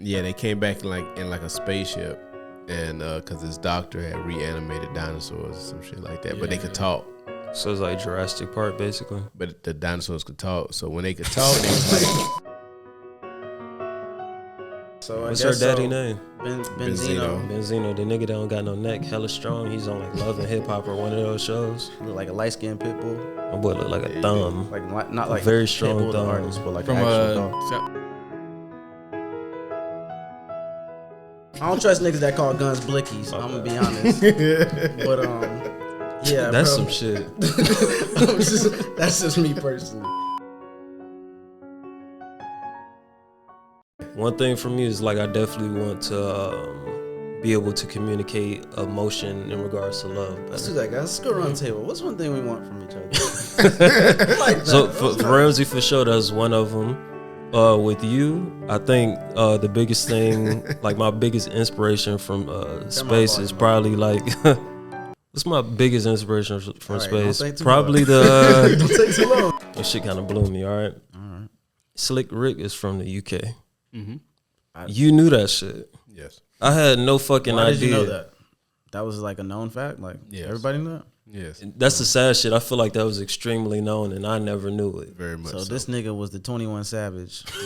Yeah, they came back in like a spaceship, and because this doctor had reanimated dinosaurs or some shit like that, but they could talk. So it's like Jurassic Park, basically. But the dinosaurs could talk, so when they could talk, they was like. So what's her daddy name? Benzino. Benzino, the nigga that don't got no neck, hella strong. He's on like Love and Hip Hop or one of those shows. Look like a light skinned pit bull. My boy look like a thumb. Like not like very strong Pitbull, thumb. the artist, but like From actual dog. I don't trust niggas that call guns blickies. I'm gonna be honest. But yeah, that's bro. some shit. That's just me personally. One thing for me is like I definitely want to be able to communicate emotion in regards to love better. Let's do that, guys. Let's go around the table. What's one thing we want from each other? Like so for Ramsey, for sure, that's one of them. With you, I think the biggest thing, like my biggest inspiration from space is probably like, what's my biggest inspiration from space? Probably the, don't take too long. That shit kind of blew me, all right? Slick Rick is from the UK. Mm-hmm. You knew that shit. Yes. I had no fucking Why idea. Did you know that? That was like a known fact? Like, everybody knew that? Yes. That's the sad shit. I feel like that was extremely known and I never knew it. Very much so. This nigga was the 21 Savage. He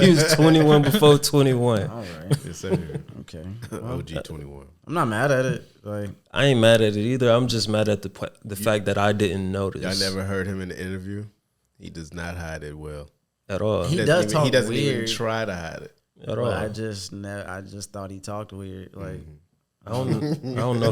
was 21 before 21. All right. Yes, sir. Okay. Well, OG 21. I'm not mad at it. Like, I ain't mad at it either. I'm just mad at the fact that I didn't notice. Y'all never heard him in the interview? He does not hide it well. At all. He doesn't even weird. try to hide it. At all. I just thought he talked weird. Like, I don't know if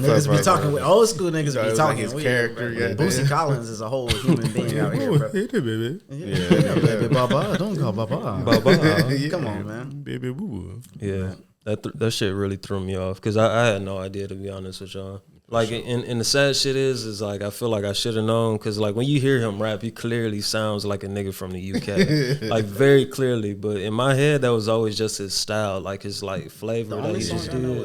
niggas be talking with old school niggas be talking like his weird. character. Bro. Boosie Collins is a whole human being out here, bro. Hey, baby. Yeah, baby, Baba. Don't call Baba. Baba. Come on, man. Baby boo boo. Yeah, that shit really threw me off because I had no idea, to be honest with y'all. Like, and the sad shit is like I feel like I should have known because like when you hear him rap, he clearly sounds like a nigga from the UK, like very clearly. But in my head, that was always just his style, like his like flavor The that only he song just I know did.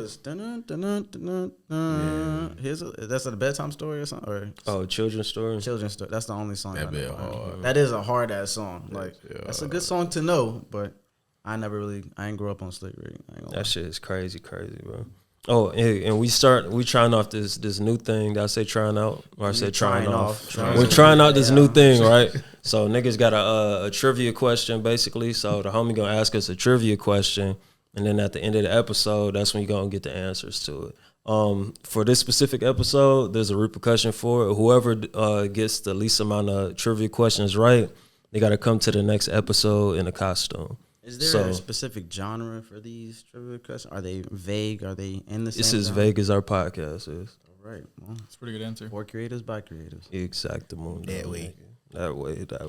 is that's a bedtime story or something, or Children's story. children's story. That's the only song I That bit know. hard. That is a hard ass song. Like, that's a good song to know, but I ain't grow up on Slick Rick. That shit is crazy, bro. Oh, and we trying off this new thing. Did I say trying out? Or I said trying off. We're trying out this new thing, right? So niggas got a trivia question, basically. So the homie gonna ask us a trivia question, and then at the end of the episode, that's when you gonna get the answers to it. For this specific episode, there's a repercussion for it. Whoever gets the least amount of trivia questions right, they gotta come to the next episode in a costume. Is there a specific genre for these trivia questions? Are they vague? Are they in the same It's as genre? vague as our podcast is. All right. Well, That's a pretty good answer. for creators by creators. Exactly. That way. That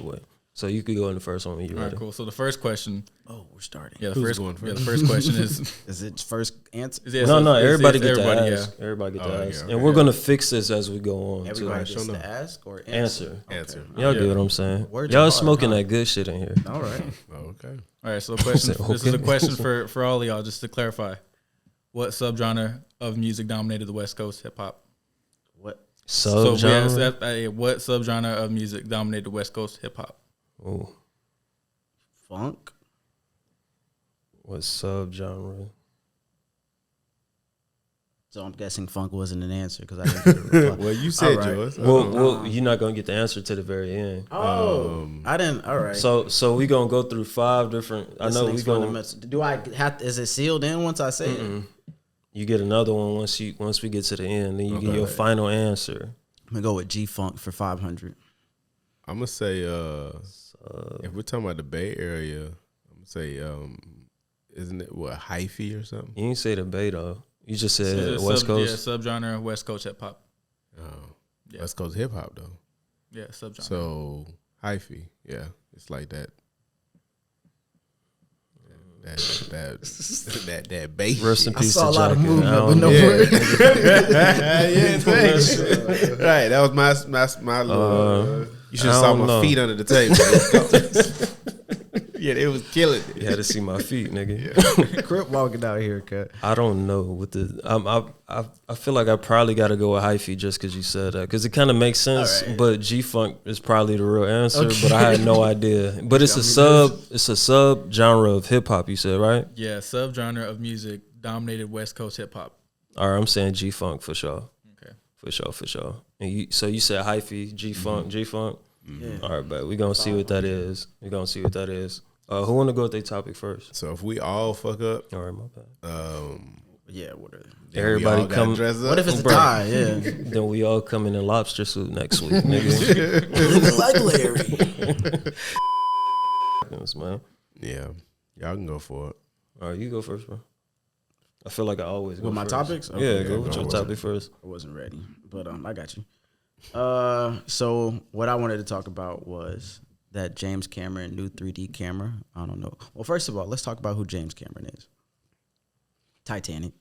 way. So you could go in the first one when you're All right, ready. cool. So the first question. Oh, we're starting. Yeah, the Who's first going first? Yeah, the first question is. Is it first answer? No, everybody get to everybody, ask. Everybody get to ask. okay, And we're going to fix this as we go on, Everybody too. gets to ask or Answer. Okay. Answer. Y'all get what I'm saying? Words Y'all are hard, smoking huh? that good shit in here. All right. Okay. All right, so the question. said, This is a okay. question for all of y'all, just to clarify. What subgenre of music dominated the West Coast hip hop? What? So we asked Subgenre? what subgenre of music dominated the West Coast hip hop? Ooh, Funk? what subgenre? So I'm guessing funk wasn't an answer because I didn't get a reply. Well, you said All right. yours. Well, you're not going to get the answer to the very end. Oh, I didn't. All right. So we going to go through 5 different. I know we going to. Do I have? Is it sealed in once I say it? You get another one once we get to the end. Then you get your final answer. I'm gonna go with G Funk for 500. I'm gonna say if we're talking about the Bay Area, I'm gonna say isn't it what hyphy or something? You didn't say the Bay though. You just said It's a West Coast. Yeah, subgenre of West Coast hip hop. Yeah. West Coast hip hop though. Yeah, subgenre. So hyphy, yeah, it's like that. That bass. Rest in shit. peace saw to a lot of Jackie. movement, I don't but no know. word. Yeah, thanks. Right, that was my little. You should have I saw don't my know. feet under the table. Yeah, they was killing it. You had to see my feet, nigga. Crip walking out here, cut. I don't know what the I feel like I probably got to go with hyphy just because you said that, because it kind of makes sense. Right. But G-Funk is probably the real answer, but I had no idea. But it's a sub genre of hip hop. You said, right? Yeah, subgenre of music dominated West Coast hip hop. All right, I'm saying G-Funk for sure. Okay, for sure. And you said hyphy, G-Funk, G-Funk. Yeah. All right, but we're gonna see what that is. Who want to go with their topic first? So if we all fuck up, All right, my bad. Yeah, what are Everybody come. dress up. What if it's a Bro. tie? Yeah. Then we all come in lobster suit next week, nigga. Living like Larry. Man. Yeah, y'all can go for it. All right, you go first, bro. I feel like I always go With my first. topics? Yeah, Okay, go with your topic first. I wasn't ready, but I got you. So what I wanted to talk about was that James Cameron new 3D camera. I don't know. Well, first of all, let's talk about who James Cameron is. Titanic,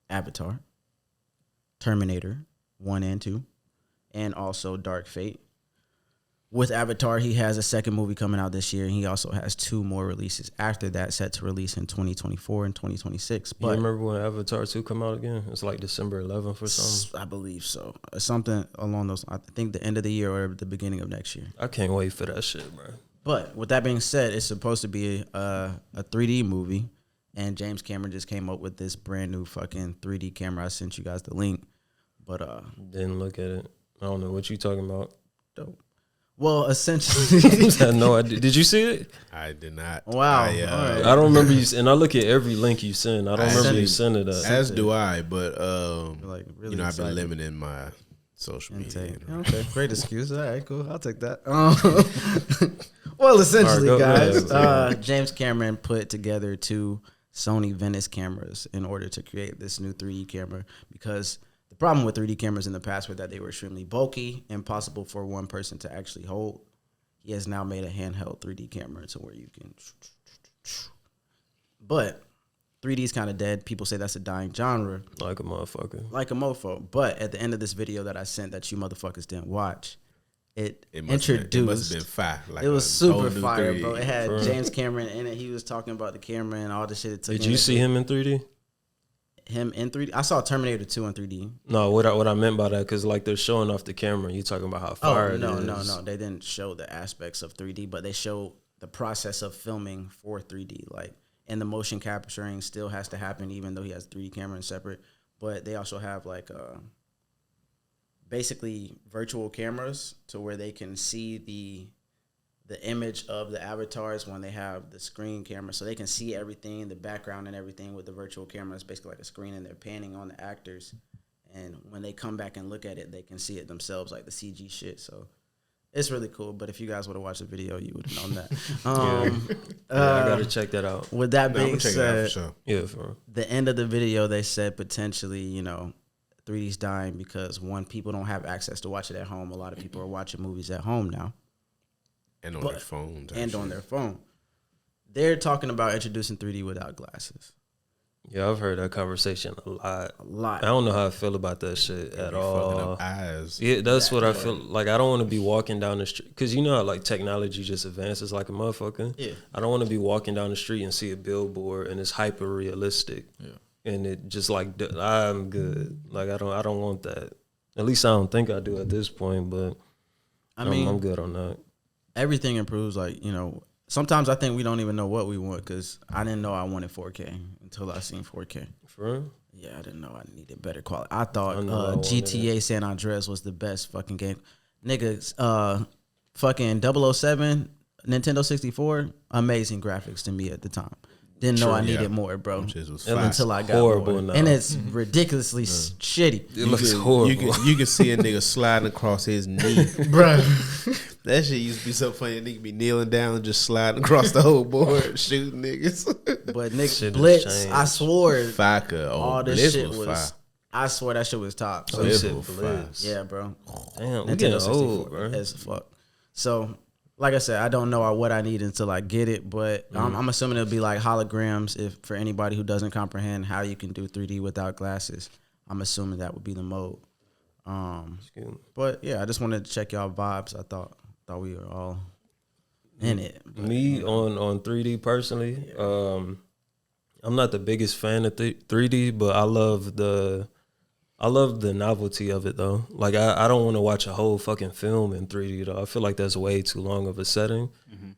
Avatar, Terminator 1 and 2, and also Dark Fate. With Avatar, he has a second movie coming out this year, and he also has 2 more releases after that set to release in 2024 and 2026. You remember when Avatar 2 come out again? It's like December 11th or something. I believe so. Something along those, I think the end of the year or the beginning of next year. I can't wait for that shit, bro. But with that being said, it's supposed to be a 3D movie, and James Cameron just came up with this brand new fucking 3D camera. I sent you guys the link, but Didn't look at it. I don't know what you talking about. dope. Well, essentially, I had no idea. Did you see it? I did not. Wow. I, All right. I don't remember you. And I look at every link you send. I don't remember you sending that. As do I, but like really you know, I've been excited. limiting my social media. Intake. You know. Okay, great excuse. All right, cool. I'll take that. Well, essentially, All right, go guys, ahead. James Cameron put together 2 Sony Venice cameras in order to create this new 3D camera, because the problem with 3D cameras in the past was that they were extremely bulky, impossible for one person to actually hold. He has now made a handheld 3D camera to where you can. But 3D is kind of dead. People say that's a dying genre. Like a motherfucker. Like a mofo. But at the end of this video that I sent that you motherfuckers didn't watch, it must introduced. have been fire. Like It was a super whole new fire, 3D. bro. It had Bro. James Cameron in it. He was talking about the camera and all the shit it took. Did you see him in 3D? Him in 3D? I saw Terminator 2 in 3D. No, what I meant by that, because like they're showing off the camera. You talking about how fire it no. is. They didn't show the aspects of 3D, but they showed the process of filming for 3D. Like, and the motion capturing still has to happen, even though he has 3D camera and separate. But they also have like basically virtual cameras to where they can see the image of the avatars when they have the screen camera, so they can see everything, the background and everything with the virtual camera. It's basically like a screen, and they're panning on the actors, and when they come back and look at it, they can see it themselves, like the CG shit. So it's really cool. But if you guys would have watched the video, you would have known that. Yeah, I gotta check that out. With that No, I'm being gonna check it out for said, sure. Yeah, for the end of the video, they said potentially, 3D's dying because, one, people don't have access to watch it at home. A lot of people are watching movies at home now. And on their phones. And actually. on their phone. They're talking about introducing 3D without glasses. Yeah, I've heard that conversation a lot. A lot. I don't know how I feel about that shit at Fucking all. up eyes. Yeah, that's what I feel like. I don't want to be walking down the street, because you know how like technology just advances like a motherfucker. Yeah. I don't want to be walking down the street and see a billboard and it's hyper realistic. Yeah. And it just like, I'm good. Like I don't want that. At least I don't think I do at this point, but I'm good on that. Everything improves. Like, sometimes I think we don't even know what we want, because I didn't know I wanted 4K until I seen 4K. For real? Yeah, I didn't know I needed better quality. I thought I know I wanted GTA San Andreas was the best fucking game. Niggas, fucking 007, Nintendo 64, amazing graphics to me at the time. Didn't know I needed more, bro. Just was Until I got horrible more. now. And it's ridiculously shitty. It looks horrible. You can see a nigga sliding across his knee. Bro. That shit used to be so funny. A nigga be kneeling down and just sliding across the whole board, shooting niggas. But Nick Shit has Blitz, changed. I swore Faka. all this Blitz shit was fire. I swear that shit was top. So, Oh, you Blitz said was Blitz. yeah, bro. Damn, we getting old, bro. as fuck. So, like I said, I don't know what I need until I get it, but I'm assuming it'll be like holograms. If for anybody who doesn't comprehend how you can do 3D without glasses, I'm assuming that would be the mode. But yeah, I just wanted to check y'all vibes. I thought we were all in it. But, Me on 3D personally, I'm not the biggest fan of 3D, but I love the novelty of it though. Like I don't want to watch a whole fucking film in 3D though. I feel like that's way too long of a setting.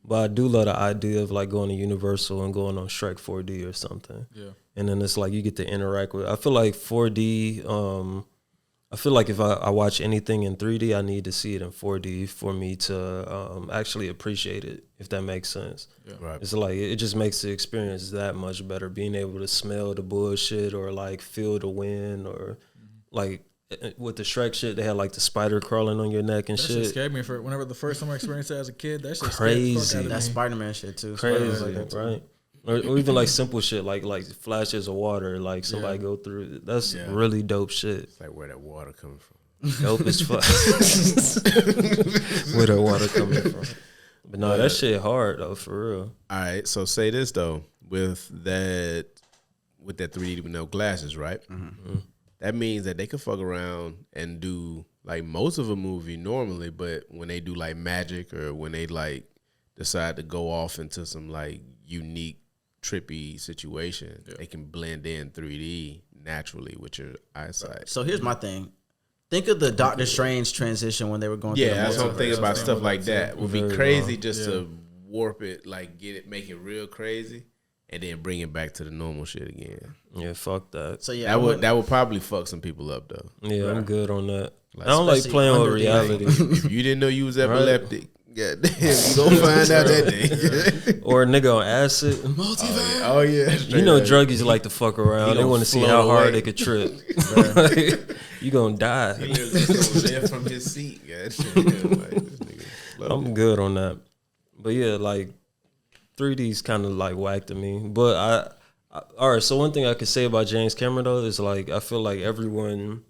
But I do love the idea of like going to Universal and going on Shrek 4D or something. Yeah. And then it's like you get to interact with. I feel like 4D. I feel like if I watch anything in 3D, I need to see it in 4D for me to actually appreciate it, if that makes sense. Yeah. Right. It's like it just makes the experience that much better, being able to smell the bullshit or like feel the wind or like with the Shrek shit, they had like the spider crawling on your neck and that shit scared me for whenever the first time I experienced it as a kid. That shit crazy. Scared the fuck out of me. That Spider-Man shit too. Crazy, right? Or even like simple shit like flashes of water, like somebody go through it. That's really dope shit. It's like where that water coming from. Dope as fuck. Where that water coming from. But no, that shit hard though, for real. All right, so say this though, with that 3D with no glasses, right? Mm-hmm. That means that they could fuck around and do like most of a movie normally, but when they do like magic or when they like decide to go off into some like unique trippy situation, they can blend in 3D naturally with your eyesight. So here's my thing. Think of the Doctor Strange transition when they were going through the that's what I'm thinking about. Stuff like that would be crazy just to warp it, like make it real crazy and then bring it back to the normal shit again. Yeah, fuck that. So that would probably fuck some people up though. Yeah, right. I'm good on that. Like, I don't like playing with reality. If you didn't know you was epileptic, goddamn, you gonna find out that day. Or a nigga on acid. Oh yeah. You know druggies like to fuck around. They want to see how hard they could trip. You gonna die. He literally just gonna live from his seat. I'm good on that. But yeah, like 3D's kind of like whack to me. But I all right. So one thing I could say about James Cameron though is like I feel like everyone,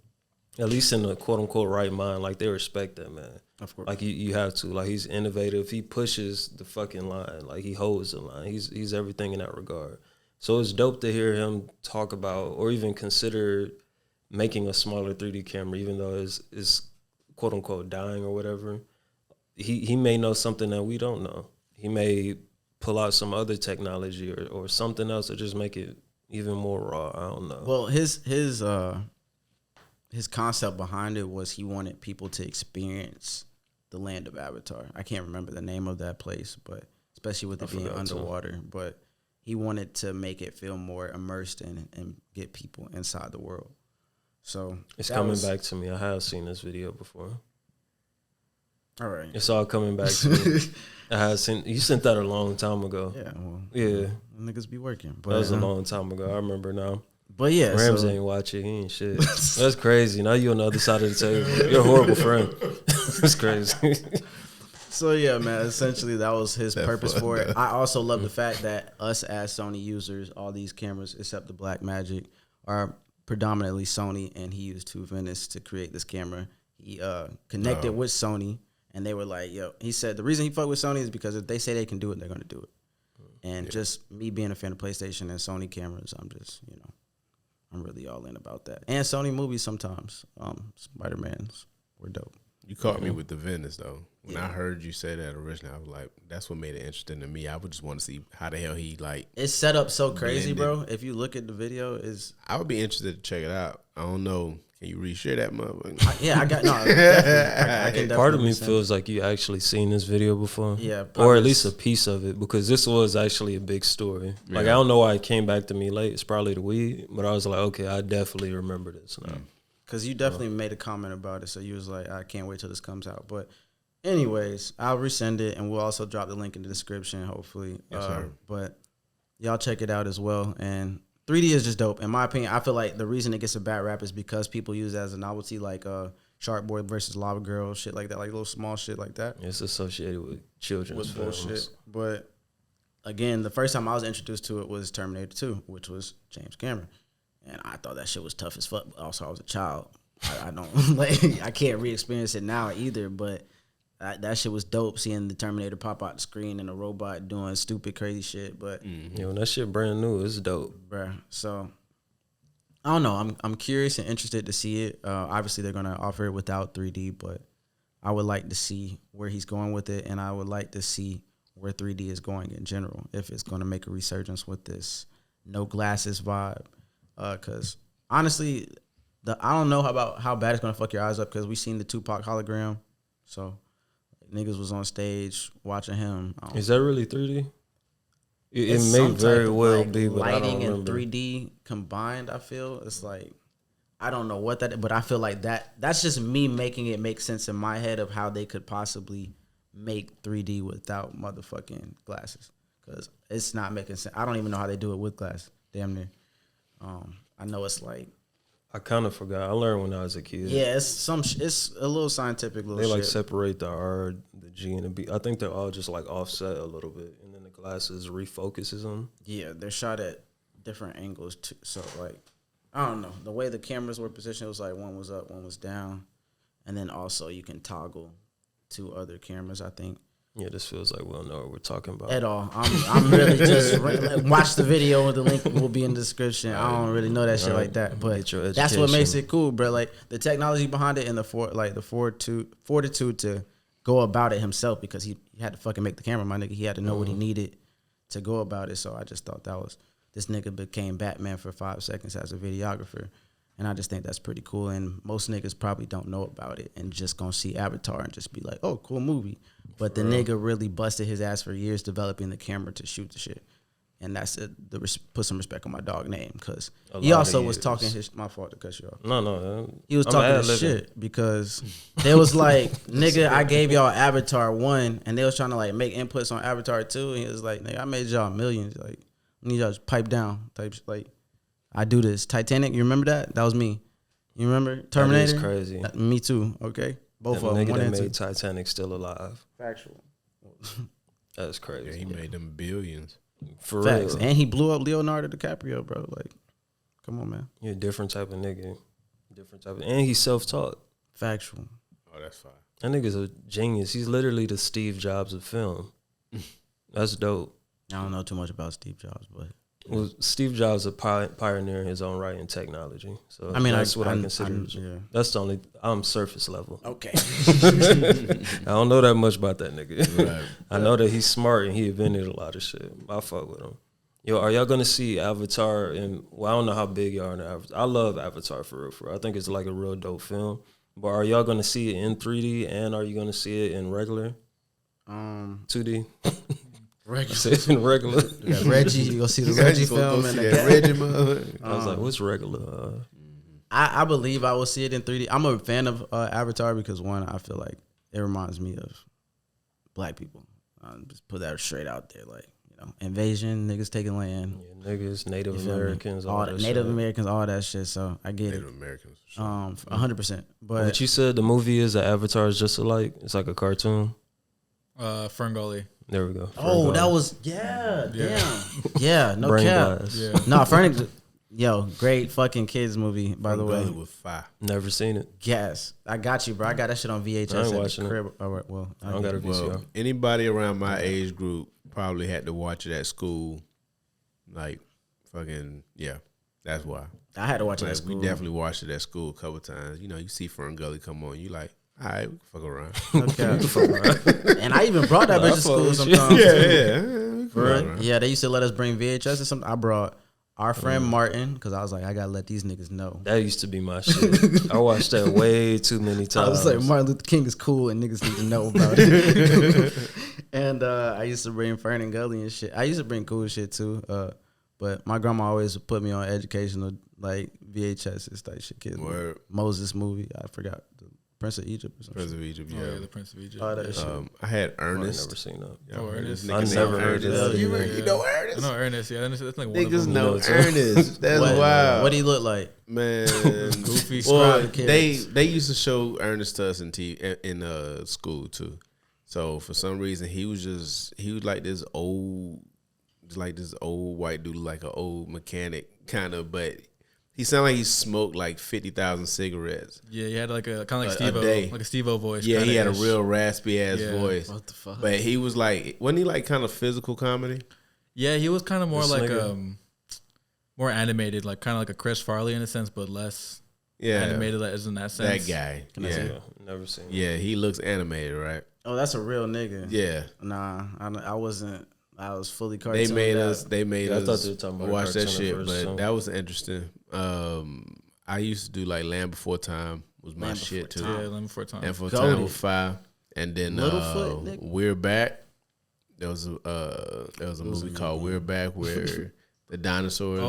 at least in the quote unquote right mind, like they respect that man. Of course. Like you have to. Like he's innovative. He pushes the fucking line. Like he holds the line. He's everything in that regard. So it's dope to hear him talk about or even consider making a smaller 3D camera, even though it's quote unquote dying or whatever. He may know something that we don't know. He may pull out some other technology or something else to just make it even more raw. I don't know. Well, his concept behind it was he wanted people to experience the land of Avatar. I can't remember the name of that place, but especially with it being underwater. Too. But he wanted to make it feel more immersed in and get people inside the world. So it's coming back to me. I have seen this video before. All right. It's all coming back to me. I have seen you sent that a long time ago. Yeah. Well, yeah. Niggas be working. But that was a long time ago. I remember now. But yeah, Rams ain't watching. He ain't shit. That's crazy. Now you on the other side of the table. You're a horrible friend. That's crazy. So yeah, man. Essentially, that was his purpose for it. I also love the fact that us as Sony users, all these cameras except the Blackmagic, are predominantly Sony, and he used Two Venice to create this camera. He connected with Sony, and they were like, "Yo," he said, the reason he fucked with Sony is because if they say they can do it, they're gonna do it. And just me being a fan of PlayStation and Sony cameras, I'm just I'm really all in about that. And Sony movies sometimes. Spider-Man's were dope. You caught me with the Venice though. When I heard you say that originally, I was like, that's what made it interesting to me. I would just want to see how the hell he like. It's set up so crazy, bro. If you look at the video, I would be interested to check it out. I don't know. Can you reshare that motherfucker? I got no. I can part of me feels like you actually seen this video before. Yeah, or at least a piece of it, because this was actually a big story. Like I don't know why it came back to me late. It's probably the weed, but I was like, okay, I definitely remember this now. Because you definitely made a comment about it, so you was like, I can't wait till this comes out. But anyways, I'll resend it, and we'll also drop the link in the description, hopefully. Yes, sir. But y'all check it out as well, and 3D is just dope. In my opinion, I feel like the reason it gets a bad rap is because people use it as a novelty, like Sharkboy versus Lava Girl, shit like that, like little small shit like that. It's associated with children's films. Bullshit. But again, the first time I was introduced to it was Terminator 2, which was James Cameron. And I thought that shit was tough as fuck. But also, I was a child. I don't like. I can't re-experience it now either. But that shit was dope. Seeing the Terminator pop out the screen and a robot doing stupid, crazy shit. But that shit brand new. It's dope, bruh. So I don't know. I'm curious and interested to see it. Obviously, they're gonna offer it without 3D, but I would like to see where he's going with it, and I would like to see where 3D is going in general. If it's going to make a resurgence with this no glasses vibe, because honestly, I don't know about how bad it's going to fuck your eyes up because we seen the Tupac hologram, so niggas was on stage watching him. Is that really 3D? It It's may some very type of, well like, be, but I don't lighting and remember. 3D combined. I feel it's like I don't know what that, but I feel like that's just me making it make sense in my head of how they could possibly make 3D without motherfucking glasses, because it's not making sense. I don't even know how they do it with glasses. Damn near. I know it's like I kind of forgot. I learned when I was a kid. yeah, it's a little scientific little They shit. like separate the R, the G, and the B. I think they're all just like offset a little bit, and then the glasses refocuses them. Yeah, they're shot at different angles too. So like, I don't know. The way the cameras were positioned, it was like one was up, one was down, and then also you can toggle two other cameras. I think Yeah, this feels like we don't know what we're talking about. at all. I'm really just watch the video. The link will be in the description. I don't really know that shit like that, but Get your that's what makes education. it cool, bro. Like the technology behind it and the fortitude to go about it himself, because he had to fucking make the camera, my nigga. He had to know what he needed to go about it. So I just thought this nigga became Batman for 5 seconds as a videographer. And I just think that's pretty cool. And most niggas probably don't know about it and just gonna see Avatar and just be like, oh, cool movie. But the nigga really busted his ass for years developing the camera to shoot the shit. And that's put some respect on my dog name, because he also was talking his, my fault to cut you off. No. He was I'm talking his ad-libbing. shit because they was like, nigga, I gave y'all Avatar 1, and they was trying to like make inputs on Avatar 2, and he was like, nigga, I made y'all millions. Like, I need y'all to pipe down type shit. Like, I do this. Titanic, you remember that? That was me. You remember Terminator? That is crazy. Me too. Okay, both That of them. nigga One that and two. made Titanic still alive. Factual. That's Yeah, crazy. he made them billions. For Facts. real. And he blew up Leonardo DiCaprio, bro. Like, come on, man. You're a different type of nigga. And he's self-taught. Factual. Oh, that's fine. That nigga's a genius. He's literally the Steve Jobs of film. That's dope. I don't know too much about Steve Jobs, but Well, Steve Jobs is a pioneer in his own right in technology. So I mean, that's what I consider. yeah. That's the only. I'm surface level. Okay. I don't know that much about that nigga. Right. I know that he's smart and he invented a lot of shit. I fuck with him. Yo, are y'all gonna see Avatar? And well, I don't know how big y'all are in Avatar. I love Avatar for real. For real. I think it's like a real dope film. But are y'all gonna see it in 3D and are you gonna see it in regular 2D? Regular. Say it in regular. You got Reggie. You go see the Reggie film and the Reggie mother. I was like, what's regular? I believe I will see it in 3D. I'm a fan of Avatar because, one, I feel like it reminds me of black people. Just put that straight out there, like, you know, invasion, niggas taking land, Yeah, niggas, Native you feel me? Americans, all that that Native shit. Americans, all that shit. So I get Native it, Americans. 100%. But But you said the movie is the Avatar is just alike. It's like a cartoon. Ferngully. There we go. oh, that was damn, yeah, no Brain cap, blast. Yeah. no, Fernie, yo, great fucking kids movie, by the way. with fire. Never seen it. Yes, I got you, bro. I got that shit on VHS I ain't at watching the it. crib. All right, well, I don't got a VCR. Well, anybody around my age group probably had to watch it at school. Like, fucking, yeah. That's why. I had to watch it Like, at school. we definitely watched it at school a couple times. You know, you see Ferngully come on, you like, all right, we can fuck around. Okay. And I even brought that bitch to fuck school with you. sometimes. yeah. We can fuck For real? around. Yeah, they used to let us bring VHS or something. I brought our friend Martin because I was like, I gotta let these niggas know. That used to be my shit. I watched that way too many times. I was like, Martin Luther King is cool and niggas need to know about it. And I used to bring Fern and Gully and shit. I used to bring cool shit too. But my grandma always put me on educational like VHS type shit. Kids, Word. Moses movie. I forgot the Prince of Egypt or something. Prince of Egypt, Oh, yeah. yeah, the Prince of Egypt. Oh, that shit. I had I ain't Ernest. never seen that. Yeah, Oh, heard Ernest. this I nigga never named heard Ernest. that. You, Yeah. you know Ernest? I know Ernest. Yeah, that's like one Niggas of them. know too. Ernest. That's What- wild. What do you look like? Man, Goofy. well, Describe the they kids. used to show Ernest to us in school too. So for some reason he was like this old white dude, like an old mechanic kind of, but he sounded like he smoked like 50,000 cigarettes. Yeah, he had like a kind of like A day. Steve-O, like a Steve-O voice. Yeah, he had a kinda-ish. real raspy ass Yeah. voice. What the fuck? But he was like, wasn't he like kind of physical comedy? Yeah, he was kind of more This like nigga. more animated, like kind of like a Chris Farley in a sense, but less Yeah, animated as in that that sense. guy. I see Yeah, Yeah, never seen it. yeah, he looks animated, right? Oh, that's a real nigga. Yeah. Nah, I wasn't. I was fully They cartooned made out. us. They made Yeah, I us thought they were talking about watch that cartoon shit, at but first, too. that was interesting. I used to do like Land Before Time was my Land shit too. Before Yeah, Lamar for time. And for Goated. Time with Fire, and then Littlefoot, nigga. We're Back. There was a movie called We're Back where the dinosaurs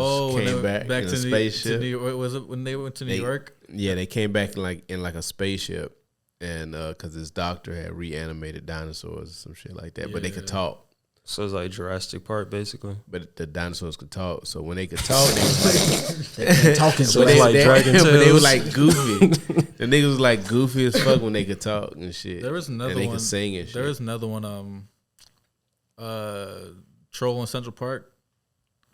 came back in a spaceship. To New York. Was it when they went to New York? Yeah, they came back in like a spaceship, and because this doctor had reanimated dinosaurs or some shit like that, but they could talk. So it's like Jurassic Park, basically. But the dinosaurs could talk, so when they could talk, they was like talking. So it's like Dragon but they were Tales. like goofy. The niggas was like goofy as fuck when they could talk and shit. There was another and they one. could sing and shit. There was another one. Troll in Central Park.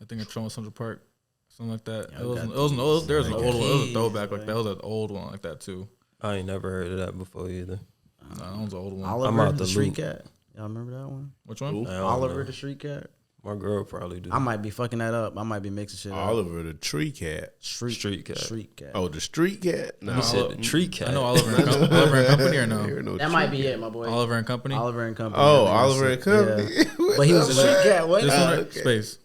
I think a Troll in Central Park, something like that. Yeah, There was an like old one. It was a throwback like like- that. It was an old one like that too. I ain't never heard of that before either. No, that was an old one. Oliver I'm out the the Street loop. Cat. Y'all remember that one? Which one? I don't Oliver know. the Street Cat. My girl probably do. I might be fucking that up. I might be mixing shit up. Oliver the Tree Cat. Street Cat. Street Cat. Oh, the Street Cat. No, You said the Tree Cat. I know Oliver and Oliver and Company or no? That might be it, my boy. Oliver and Company. Oliver and Company. Oh, I think Oliver and that's it. Company. Yeah. But he was a street cat, wasn't This he? one, right? okay. Space.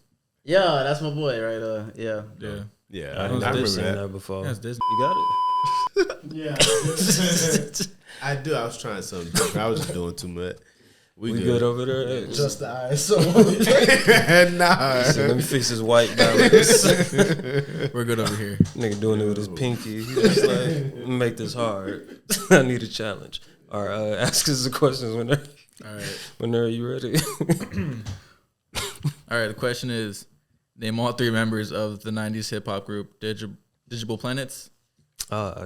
Yeah, that's my boy, right? Yeah. Yeah. Yeah, I I never remember seen that. that before. Yeah, it's Disney. You got it? Yeah. I do. I was trying something different. I was just doing too much. We good over there? Hey, Just the eyes. So Nah. let me fix his white balance. We're good over here. Nigga doing it with his pinky. He just like, make this hard. I need a challenge. All right, ask us the questions All right. whenever you ready. All right. The question is, name all three members of the '90s hip hop group Digital Planets.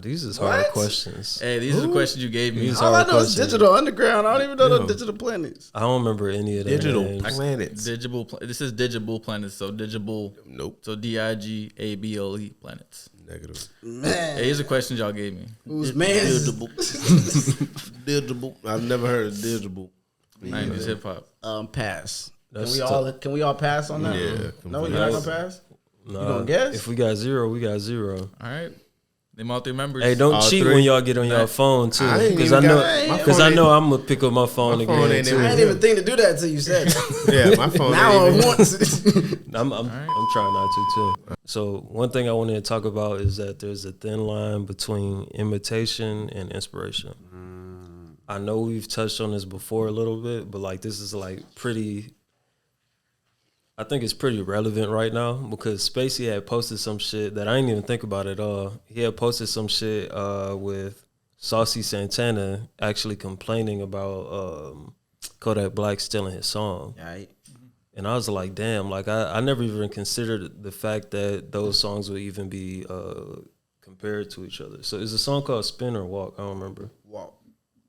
These is hard What? questions. Hey, these are the questions you gave me. These all I hard know is questions. Digital Underground. I don't even know the Digital Planets. I don't remember any of them. Digital names. Planets. This is Digital Planets. So Digital. Nope. So DIGABLE planets. Negative. Man, Hey, here's the questions y'all gave me. who's man's Digital. I've never heard of digital. 90s hip hop. pass. That's Can we all pass on that? Yeah. No, you're not gonna pass. Nah, gonna guess? If we got zero, we got zero. All right. Name all three members. Hey, don't All cheat three? when y'all get on your phone too, I ain't because even I know, got- my because phone I know ain't- I'm gonna pick up my phone My phone again ain't too. I didn't even think to do that until you said it. Yeah, my phone. Now ain't I even- want to. I'm trying not to too. So one thing I wanted to talk about is that there's a thin line between imitation and inspiration. I know we've touched on this before a little bit, but like this is like pretty. I think it's pretty relevant right now because Spacey had posted some shit that I didn't even think about at all. He had posted some shit with Saucy Santana actually complaining about Kodak Black stealing his song. Right. And I was like, damn, like I never even considered the fact that those songs would even be compared to each other. So is a song called Spin or Walk? I don't remember. Walk.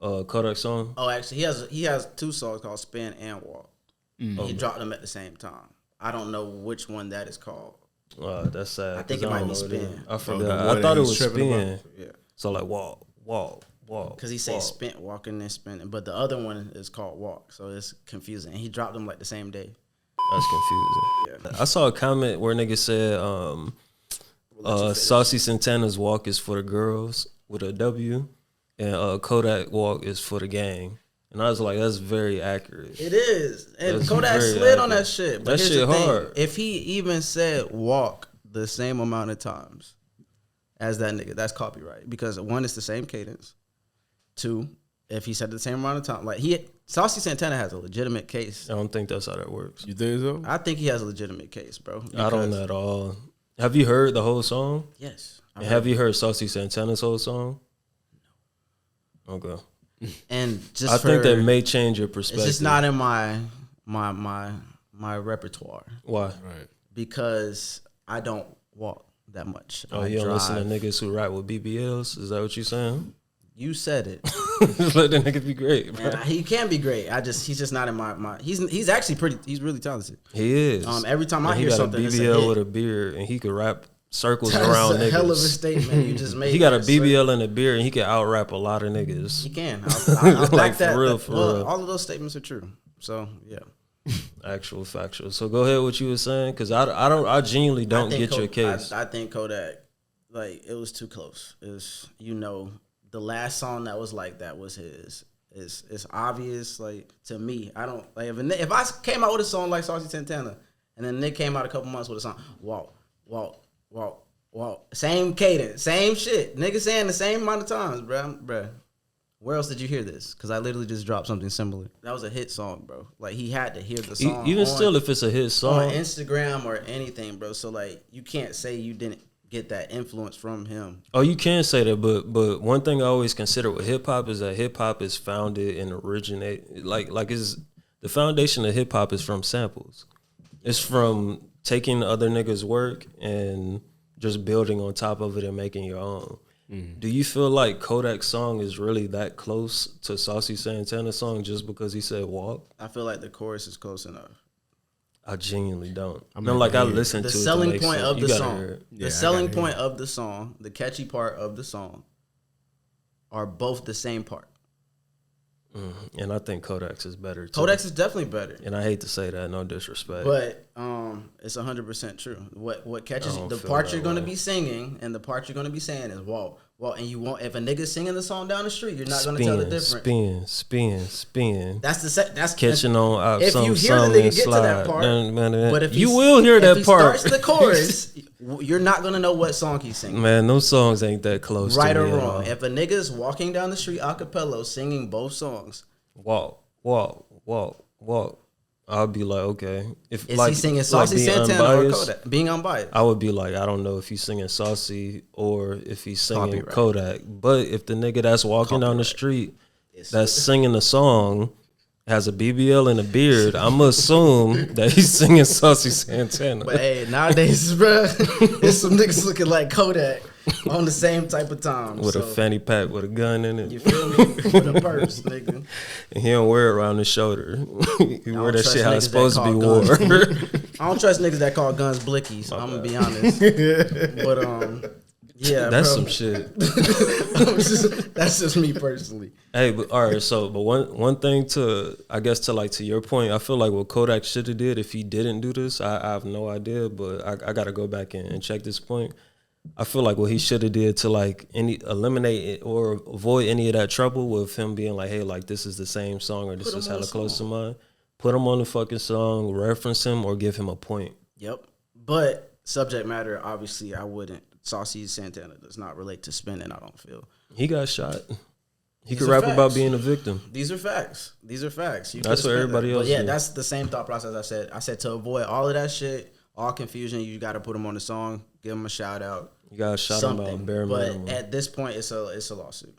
Kodak song? Oh, actually, he has two songs called Spin and Walk. He dropped them at the same time. I don't know which one that is called. That's sad. I think 'cause it might don't be know Spin. it is. I the forgot. one I thought that it he's was tripping Spin. about. Yeah. So like walk. Because he says spin, walking and spinning, but the other one is called Walk, so it's confusing. And he dropped them like the same day. That's confusing. I saw a comment where nigga said Saucy Santana's Walk is for the girls with a W, and Kodak Walk is for the gang. And I was like, that's very accurate. It is, and That's Kodak very slid on accurate. that shit. That here's shit the thing. hard. If he even said Walk the same amount of times as that nigga, that's copyright because one, it's the same cadence. Two, if he said the same amount of time, like Saucy Santana has a legitimate case. I don't think that's how that works. You think so? I think he has a legitimate case, bro. I don't know at all. Have you heard the whole song? Yes. And have you heard Saucy Santana's whole song? No. Okay. And just I think that may change your perspective. it's just not in my repertoire Why? Right. because I don't walk that much. Oh, I you don't listen to drive. niggas who rap with BBLs? Is that what you saying? You said it. Let the niggas be great, bro. And he can be great. He's just not in my. He's actually he's really talented. He is. Every time I And he hear got something, a it's a BBL hit. with a beard, and he could rap circles That's around a niggas. hell of a statement you just made. He got a there, sir. BBL and a beard, and he can out rap a lot of niggas. He can. I'll back Like, for that. real, That- for well, real. all of those statements are true. So yeah. Actual, factual. So go ahead, what you were saying, because I genuinely don't get your case. I think Kodak, like it was too close. It was, the last song that was like that was his. It's obvious. Like to me, I don't like if I came out with a song like Saucy Santana, and then Nick came out a couple months with a song, walk, same cadence, same shit, nigga saying the same amount of times, bruh. Where else did you hear this? Because I literally just dropped something similar. That was a hit song, bro. Like, he had to hear the song. Even still, if it's a hit song. On Instagram or anything, bro. So, like, you can't say you didn't get that influence from him. Oh, you can say that, but one thing I always consider with hip-hop is that hip-hop is founded and originate. Like is the foundation of hip-hop is from samples. It's from taking other niggas' work and just building on top of it and making your own. Do you feel like Kodak's song is really that close to Saucy Santana's song just because he said walk? I feel like the chorus is close enough. I genuinely don't. I mean, I listened to the it. selling point of the song. Yeah, the selling point of the song, the catchy part of the song, are both the same part. And I think Kodak's is better too. Kodak's is definitely better. And I hate to say that, no disrespect. But it's 100% true. What catches you, the part you're going to be singing and the part you're going to be saying is walk. And you won't, if a nigga's singing the song down the street, you're not going to tell the difference. Spin. That's catching on. If you hear the nigga get to that part, but if you will hear that part. If he starts the chorus, you're not going to know what song he's singing. Man, those songs ain't that close. Right to or me wrong. If a nigga's walking down the street a cappella singing both songs, walk. I'll be like, okay. Is he singing Saucy Santana or Kodak? Being unbiased. I would be like, I don't know if he's singing Saucy or if he's singing Kodak. But if the nigga that's walking down the street that's singing the song has a BBL and a beard, I'm gonna assume that he's singing Saucy Santana. But hey, nowadays, bro, there's some niggas looking like Kodak on the same type of time. With a fanny pack with a gun in it. You feel me? With a purse, nigga. And he don't wear it around his shoulder. He wear that shit how it's supposed to be worn. I don't trust niggas that call guns blickies. I'm gonna be honest. But yeah, that's bro. some shit. That's just me personally. Hey, but all right. So, but one thing to your point, I feel like what Kodak should have did if he didn't do this, I have no idea, but I got to go back and check this point. I feel like what he should have did to eliminate it or avoid any of that trouble with him being like, hey, like this is the same song or this is hella close to mine. Put him on the fucking song, reference him, or give him a point. Yep. But subject matter, obviously, I wouldn't. Saucy Santana does not relate to spinning, I don't feel. He got shot. He could rap about being a victim. These are facts. That's what everybody else did. That's the same thought process I said. I said to avoid all of that shit, all confusion, you got to put him on the song, give him a shout out. You got to shout him out, bare minimum. But at this point, it's a lawsuit.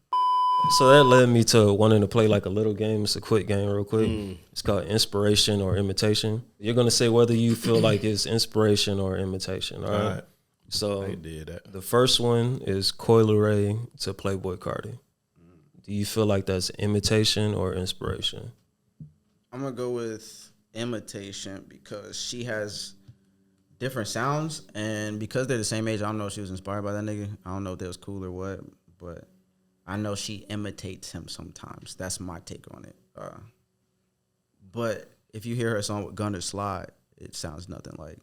So that led me to wanting to play like a little game. It's a quick game real quick. It's called Inspiration or Imitation. You're going to say whether you feel like it's inspiration or imitation, all right? So I did that. The first one is Leray to Playboi Carti. Do you feel like that's imitation or inspiration? I'm going to go with imitation because she has different sounds, and because they're the same age, I don't know if she was inspired by that nigga. I don't know if that was cool or what, but I know she imitates him sometimes. That's my take on it. But if you hear her song with Gunner Slide, it sounds nothing like.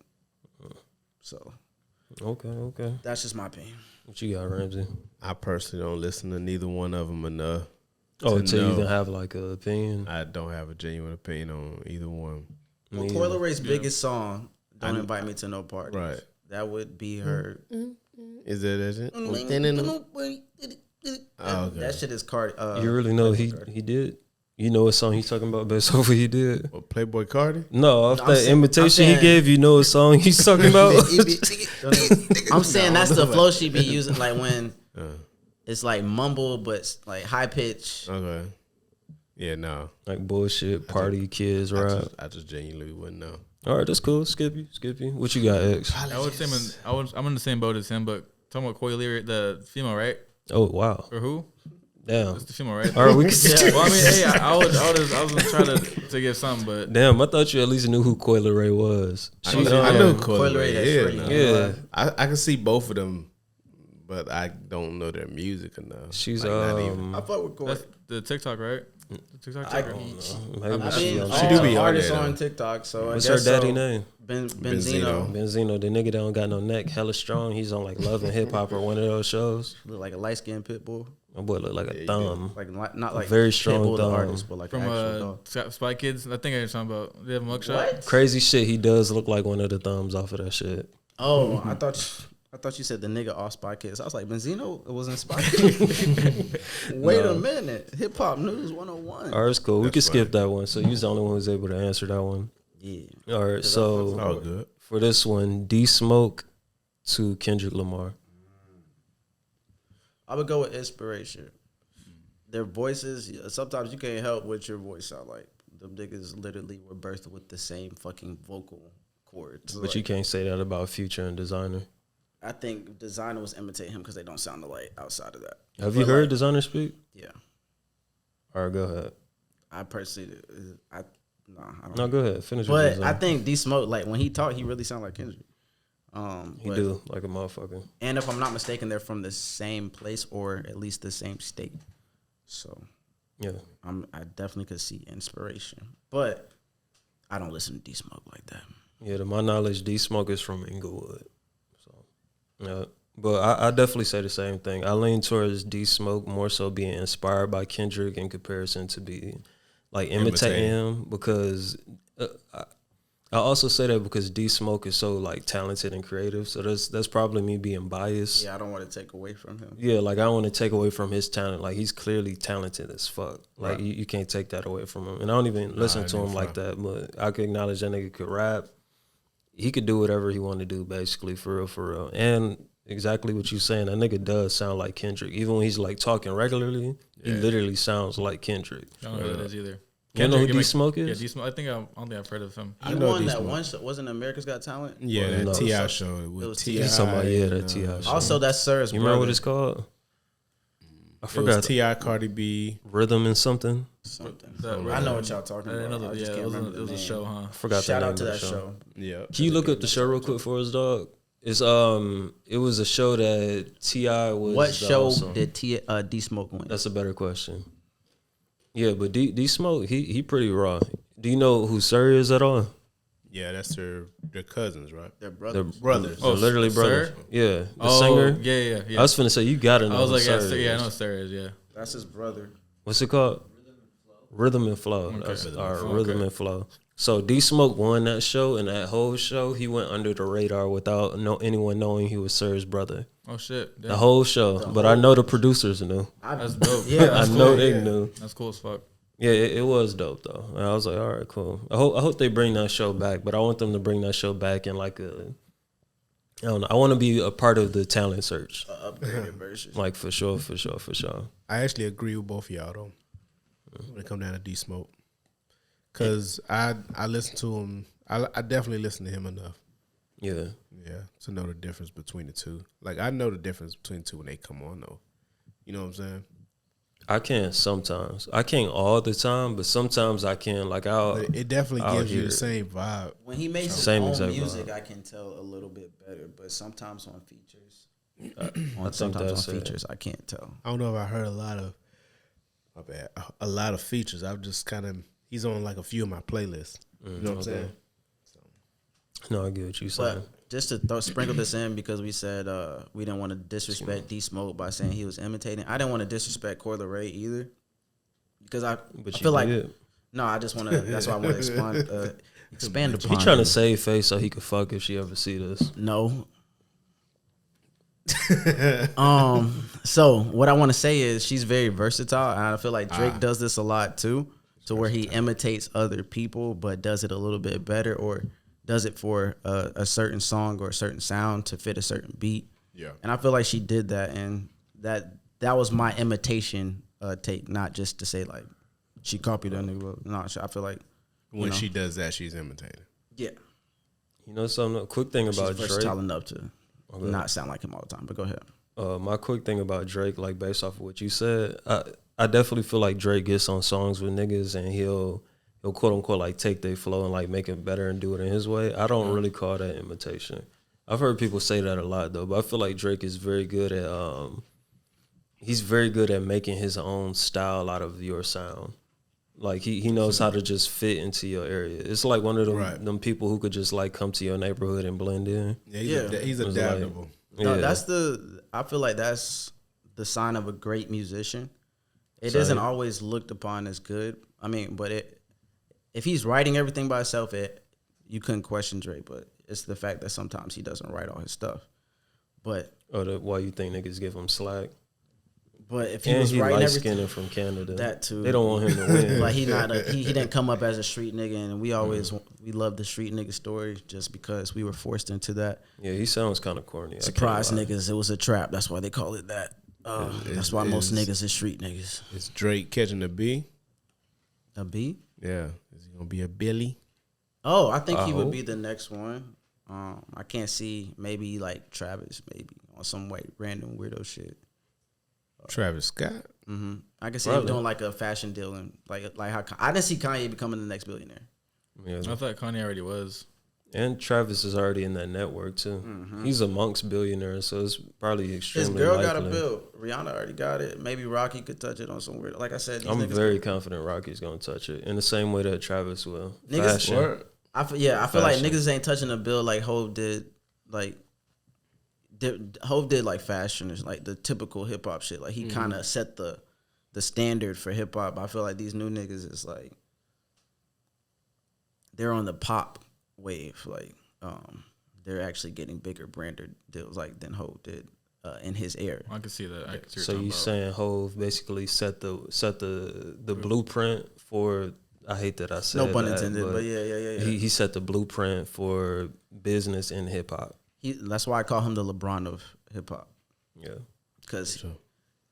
So. Okay. That's just my opinion. What you got, Ramsey? I personally don't listen to neither one of them enough. Oh, until you even have like an opinion? I don't have a genuine opinion on either one. Well, Coi Leray's biggest song, Don't Invite Me to No Parties. Right. That would be her. Is that it? That shit is Carti. You really know he did? You know what song he's talking about based off what he did? What, Playboi Carti? No, off that imitation he gave, you know what song he's talking about? I'm saying that's the flow she be using, like when it's like mumble, but like high pitch. Okay. Yeah, no. Like bullshit, party, kids, right? I just genuinely wouldn't know. All right, that's cool. Skippy. What you got, X? I'm in the same boat as him, but talking about Coi Leray, the female, right? Oh, wow. Or who? Damn. It's the female, right? All right, we can Well, I mean, hey, I was gonna try to get something, but damn, I thought you at least knew who Coi Leray was. I know Coi Leray. Yeah. I can see both of them, but I don't know their music enough. She's I fuck with Coi. that's the TikTok, right? The TikTok. I maybe she do be artists on there, on TikTok. So what's I guess her daddy name? Benzino. Benzino, the nigga that don't got no neck, hella strong. He's on like Love and Hip Hop or one of those shows. Look like a light skinned pit bull. My boy look like a thumb. Like not like very strong Pitbull, the thumb. artist, but like From actual dog. Spy Kids. I think I was talking about. They have a mugshot. What? Crazy shit. He does look like one of the thumbs off of that shit. Oh, I thought you said the nigga off Spy Kids. I was like, Benzino was in Spy Kids. Wait a minute. Hip Hop News 101. All right, it's cool. We That's can funny. skip that one. So you're the only one who's able to answer that one. Yeah. All right, so All good. for this one, D Smoke to Kendrick Lamar. I would go with inspiration. Their voices, sometimes you can't help what your voice sound like. Them niggas literally were birthed with the same fucking vocal cords. But you can't say that about Future and Designer. I think Designer was imitating him because they don't sound alike outside of that. Have But you heard like, Designer speak? Yeah. All right, go ahead. I personally, I don't. No, go ahead. Finish your But design. I think D Smoke, like when he talked, he really sounded like Kendrick. He But- do like a motherfucker. And if I'm not mistaken, they're from the same place or at least the same state. So Yeah. I definitely could see inspiration. But I don't listen to D Smoke like that. Yeah, to my knowledge, D Smoke is from Inglewood. So, yeah. But I definitely say the same thing. I lean towards D Smoke more so being inspired by Kendrick in comparison to be like imitating him because I also say that because D Smoke is so like talented and creative. So that's probably me being biased. Yeah, I don't want to take away from him. Yeah, like I don't want to take away from his talent. Like he's clearly talented as fuck. Like you can't take that away from him. And I don't even listen to him like that. But I could acknowledge that nigga could rap. He could do whatever he wanted to do, basically, for real, for real. And exactly what you saying, that nigga does sound like Kendrick. Even when he's like talking regularly, he literally sounds like Kendrick. I don't know who that is either. You know who Kendrick, D Smoke Yeah, is? D Smoke. I don't think I've heard of him. He know won D that Smoke. one show. Wasn't America's Got Talent? Yeah, that No. T.I. show It with was T.I. He's talking about, yeah, that and, T.I. show. Also, that's Sir's You brother. remember what it's called? I It was forgot. T.I. Cardi B. Rhythm and something. Something. That- I know what y'all talking I didn't about. know I that. just Yeah, can't it was remember it was the a name. show, huh? I forgot Shout the name out to of that the show. Yeah. Can you look up the show real quick for us, dog? It's it was a show that T.I. was. What show also. did D Smoke win? That's a better question. Yeah, but D Smoke, he pretty raw. Do you know who Sir is at all? Yeah, that's their cousins, right? Their They're brothers. Brothers. They're literally Sir? brothers. Yeah, the Oh, singer. yeah. I was finna say you gotta know. I was who like, Sir yeah, I is. know Sarah is, yeah. That's his brother. What's it called? Rhythm and Flow. That's our Rhythm and Flow. So D Smoke won that show, and that whole show he went under the radar without anyone knowing he was Sir's brother. Oh shit, The whole show, but I know the producers knew. that's dope. Yeah, I that's know cool. they knew. That's cool as fuck. Yeah, it was dope though. And I was like, all right, cool. I hope they bring that show back, but I want them to bring that show back in like I don't know. I want to be a part of the talent search, Upgraded version. like for sure. I actually agree with both of y'all though. When it come down to D Smoke, because I listen to him. I definitely listen to him enough. Yeah, Yeah, to know the difference between the two. Like I know the difference between the two when they come on though. You know what I'm saying? I can sometimes. I can't all the time, but sometimes I can. Like But it definitely I'll gives you hear the it. same vibe. When he makes his Same own exact music, vibe. I can tell a little bit better. But sometimes on features, think sometimes that's on it. features, I can't tell. I don't know if I heard a lot of a lot of features. I've just kind of he's on like a few of my playlists. You know what I'm saying? No, I get what you saying. But just to sprinkle this in because we said we didn't want to disrespect D Smoke by saying he was imitating. I didn't want to disrespect Leray either because I feel like no, I just want to. That's why I want to expand upon. He trying to it. save face so he could fuck if she ever see this. No. So what I want to say is she's very versatile, and I feel like Drake does this a lot too, to where he imitates other people, but does it a little bit better, or does it for a certain song or a certain sound to fit a certain beat. Yeah. And I feel like she did that, and that was my imitation take, not just to say like she copied that nigga. No, I feel like When she does that, she's imitating. yeah, You know something? A quick thing she's about versatile Drake. enough to not sound like him all the time. But go ahead. My quick thing about Drake, like based off of what you said, I definitely feel like Drake gets on songs with niggas and he'll quote unquote like take their flow and like make it better and do it in his way. I don't really call that imitation. I've heard people say that a lot though, but I feel like Drake is very good at he's very good at making his own style out of your sound. Like he knows how to just fit into your area. It's like one of them people who could just like come to your neighborhood and blend in. Yeah, he's It was adaptable. No, Yeah. I feel like that's the sign of a great musician. It So isn't always looked upon as good. I mean, but if he's writing everything by himself, you couldn't question Drake. But it's the fact that sometimes he doesn't write all his stuff. But why you think niggas give him slack? But if he was writing everything, light-skinned from Canada, that too, they don't want him to win. Like he didn't come up as a street nigga, and we love the street nigga story just because we were forced into that. Yeah, he sounds kind of corny. Surprise niggas, it was a trap. That's why they call it that. That's why most niggas is street niggas. Is Drake catching a B? A B? Yeah. Is he gonna be a Billy? Oh, I think he would be the next one. I can't see maybe like Travis, maybe on some white random weirdo shit. Travis Scott. Mm-hmm. I can see him doing like a fashion deal and like how I didn't see Kanye becoming the next billionaire. Yeah. I thought Kanye already was. And Travis is already in that network too. Mm-hmm. He's amongst billionaires, so it's probably extremely. His girl likely. got a bill. Rihanna already got it. Maybe Rocky could touch it on some weird. Like I said, I'm very confident Rocky's gonna touch it in the same way that Travis will. Niggas, Fashion. I feel like niggas ain't touching a bill like Hov did. Hov did like fashion is like the typical hip hop shit. Like he kind of set the standard for hip hop. I feel like these new niggas is like they're on the pop wave. Like they're actually getting bigger branded deals like than Hov did in his era. I can see that. So you saying Hov basically set the blueprint for? I hate that I said no pun that, intended, but yeah. He set the blueprint for business in hip hop. That's why I call him the LeBron of hip hop. Yeah, because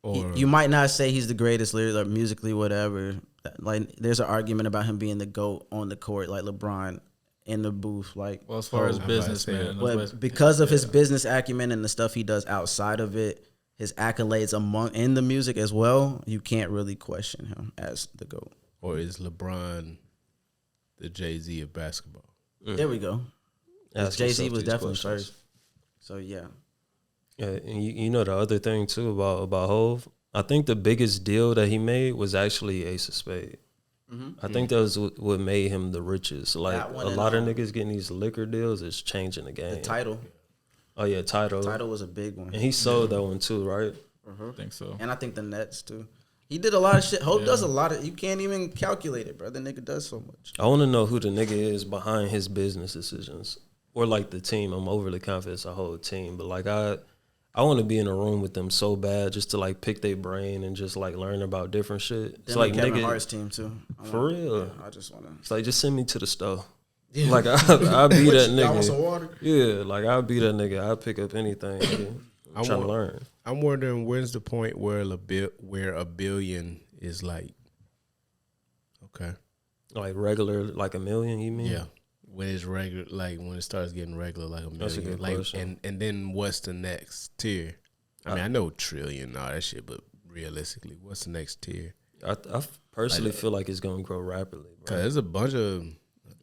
Or you might not say he's the greatest lyrically or musically, whatever. Like, there's an argument about him being the GOAT on the court, like LeBron in the booth. Like, well, as far as business, man, but because of his business acumen and the stuff he does outside of it, his accolades in the music as well, you can't really question him as the GOAT. Or is LeBron the Jay-Z of basketball? There we go. Jay-Z was definitely first. So, yeah. Yeah, and you know the other thing, too, about Hov? I think the biggest deal that he made was actually Ace of Spades. I think that was what made him the richest. Like, a lot of niggas getting these liquor deals is changing the game. The title. Oh, yeah, Title. Title was a big one. And he sold that one, too, right? I think so. And I think the Nets, too. He did a lot of shit. Hov does a lot of. You can't even calculate it, bro. The nigga does so much. I want to know who the nigga is behind his business decisions, or like the team. I'm overly confident it's a whole team, but like I want to be in a room with them so bad just to like pick their brain and just like learn about different shit. It's like Kevin nigga, Hart's team too. For real. Yeah, I just want to. It's like just send me to the store. Yeah. Like I'll be that nigga. Want some water? Yeah, like I'll be that nigga. I'll pick up anything. I'm trying to learn. I'm wondering when's the point where a billion is like, okay, like regular, like a million. You mean? Yeah. When it's regular, like when it starts getting regular, like a million. That's a good like, question. and then what's the next tier? I mean, I know trillion and all that shit, but realistically, what's the next tier? I personally feel like it's gonna grow rapidly. Cause there's a bunch of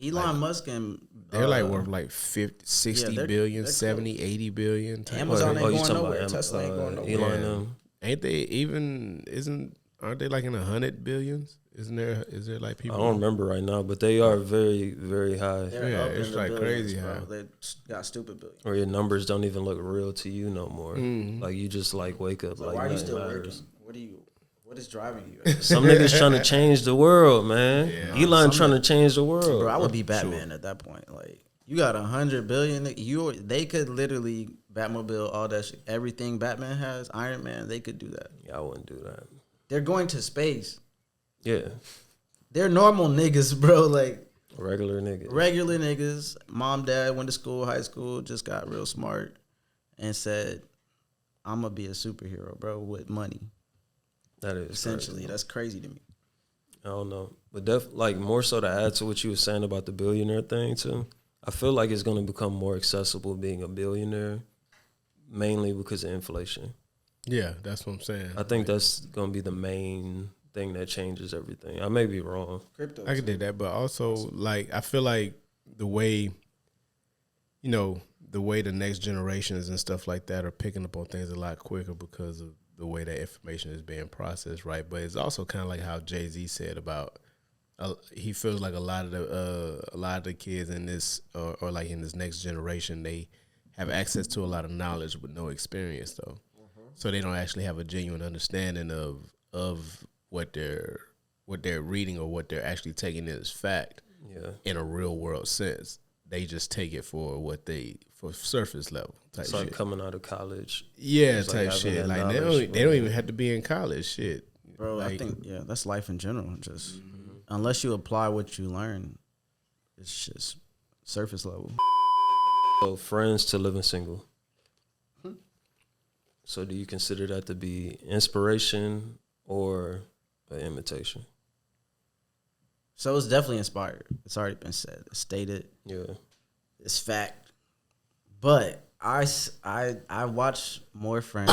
Elon Musk and they're like worth like 50, 60 billion, 70, 80 billion. Amazon ain't going nowhere. About Tesla ain't going nowhere. Elon them. Ain't they even? Aren't they like in 100 billions? Isn't there? Is there like people? I don't remember right now, but they are very, very high. They're up it's in the like billions, crazy bro. high. They got stupid billions. Or your numbers don't even look real to you no more. Like you just like wake up So like why are you nothing still matters. working? What is driving you? Some niggas trying to change the world, man. Yeah. Elon trying to change the world. Bro, I would be Batman at that point. Like, you got 100 billion. They could literally Batmobile, all that shit. Everything Batman has, Iron Man, they could do that. Yeah, I wouldn't do that. They're going to space. Yeah, They're normal niggas, bro. Like, regular niggas. regular niggas. Mom, dad went to school, high school, just got real smart and said, I'm going to be a superhero, bro, with money. That is Essentially, crazy. that's crazy to me. I don't know, but like more so to add to what you were saying about the billionaire thing too. I feel like it's gonna become more accessible being a billionaire, mainly because of inflation. Yeah, that's what I'm saying. I think that's gonna be the main thing that changes everything. I may be wrong. Crypto. I could do that, but also like I feel like the way, the way the next generations and stuff like that are picking up on things a lot quicker because of the way that information is being processed, right? But it's also kind of like how Jay-Z said about he feels like a lot of the kids in this or like in this next generation, they have access to a lot of knowledge with no experience though. so they don't actually have a genuine understanding of what they're reading or what they're actually taking as fact. Yeah. In a real world sense, they just take it for for surface level type It's like shit. coming out of college. Yeah, It's type like shit. having Like that they knowledge, don't even have to be in college. Shit, Bro, like, I think that's life in general. Just unless you apply what you learn, it's just surface level. So friends to living single. So do you consider that to be inspiration or an imitation? So it's definitely inspired. It's already been said, it's stated. Yeah. It's fact. But I watch more Friends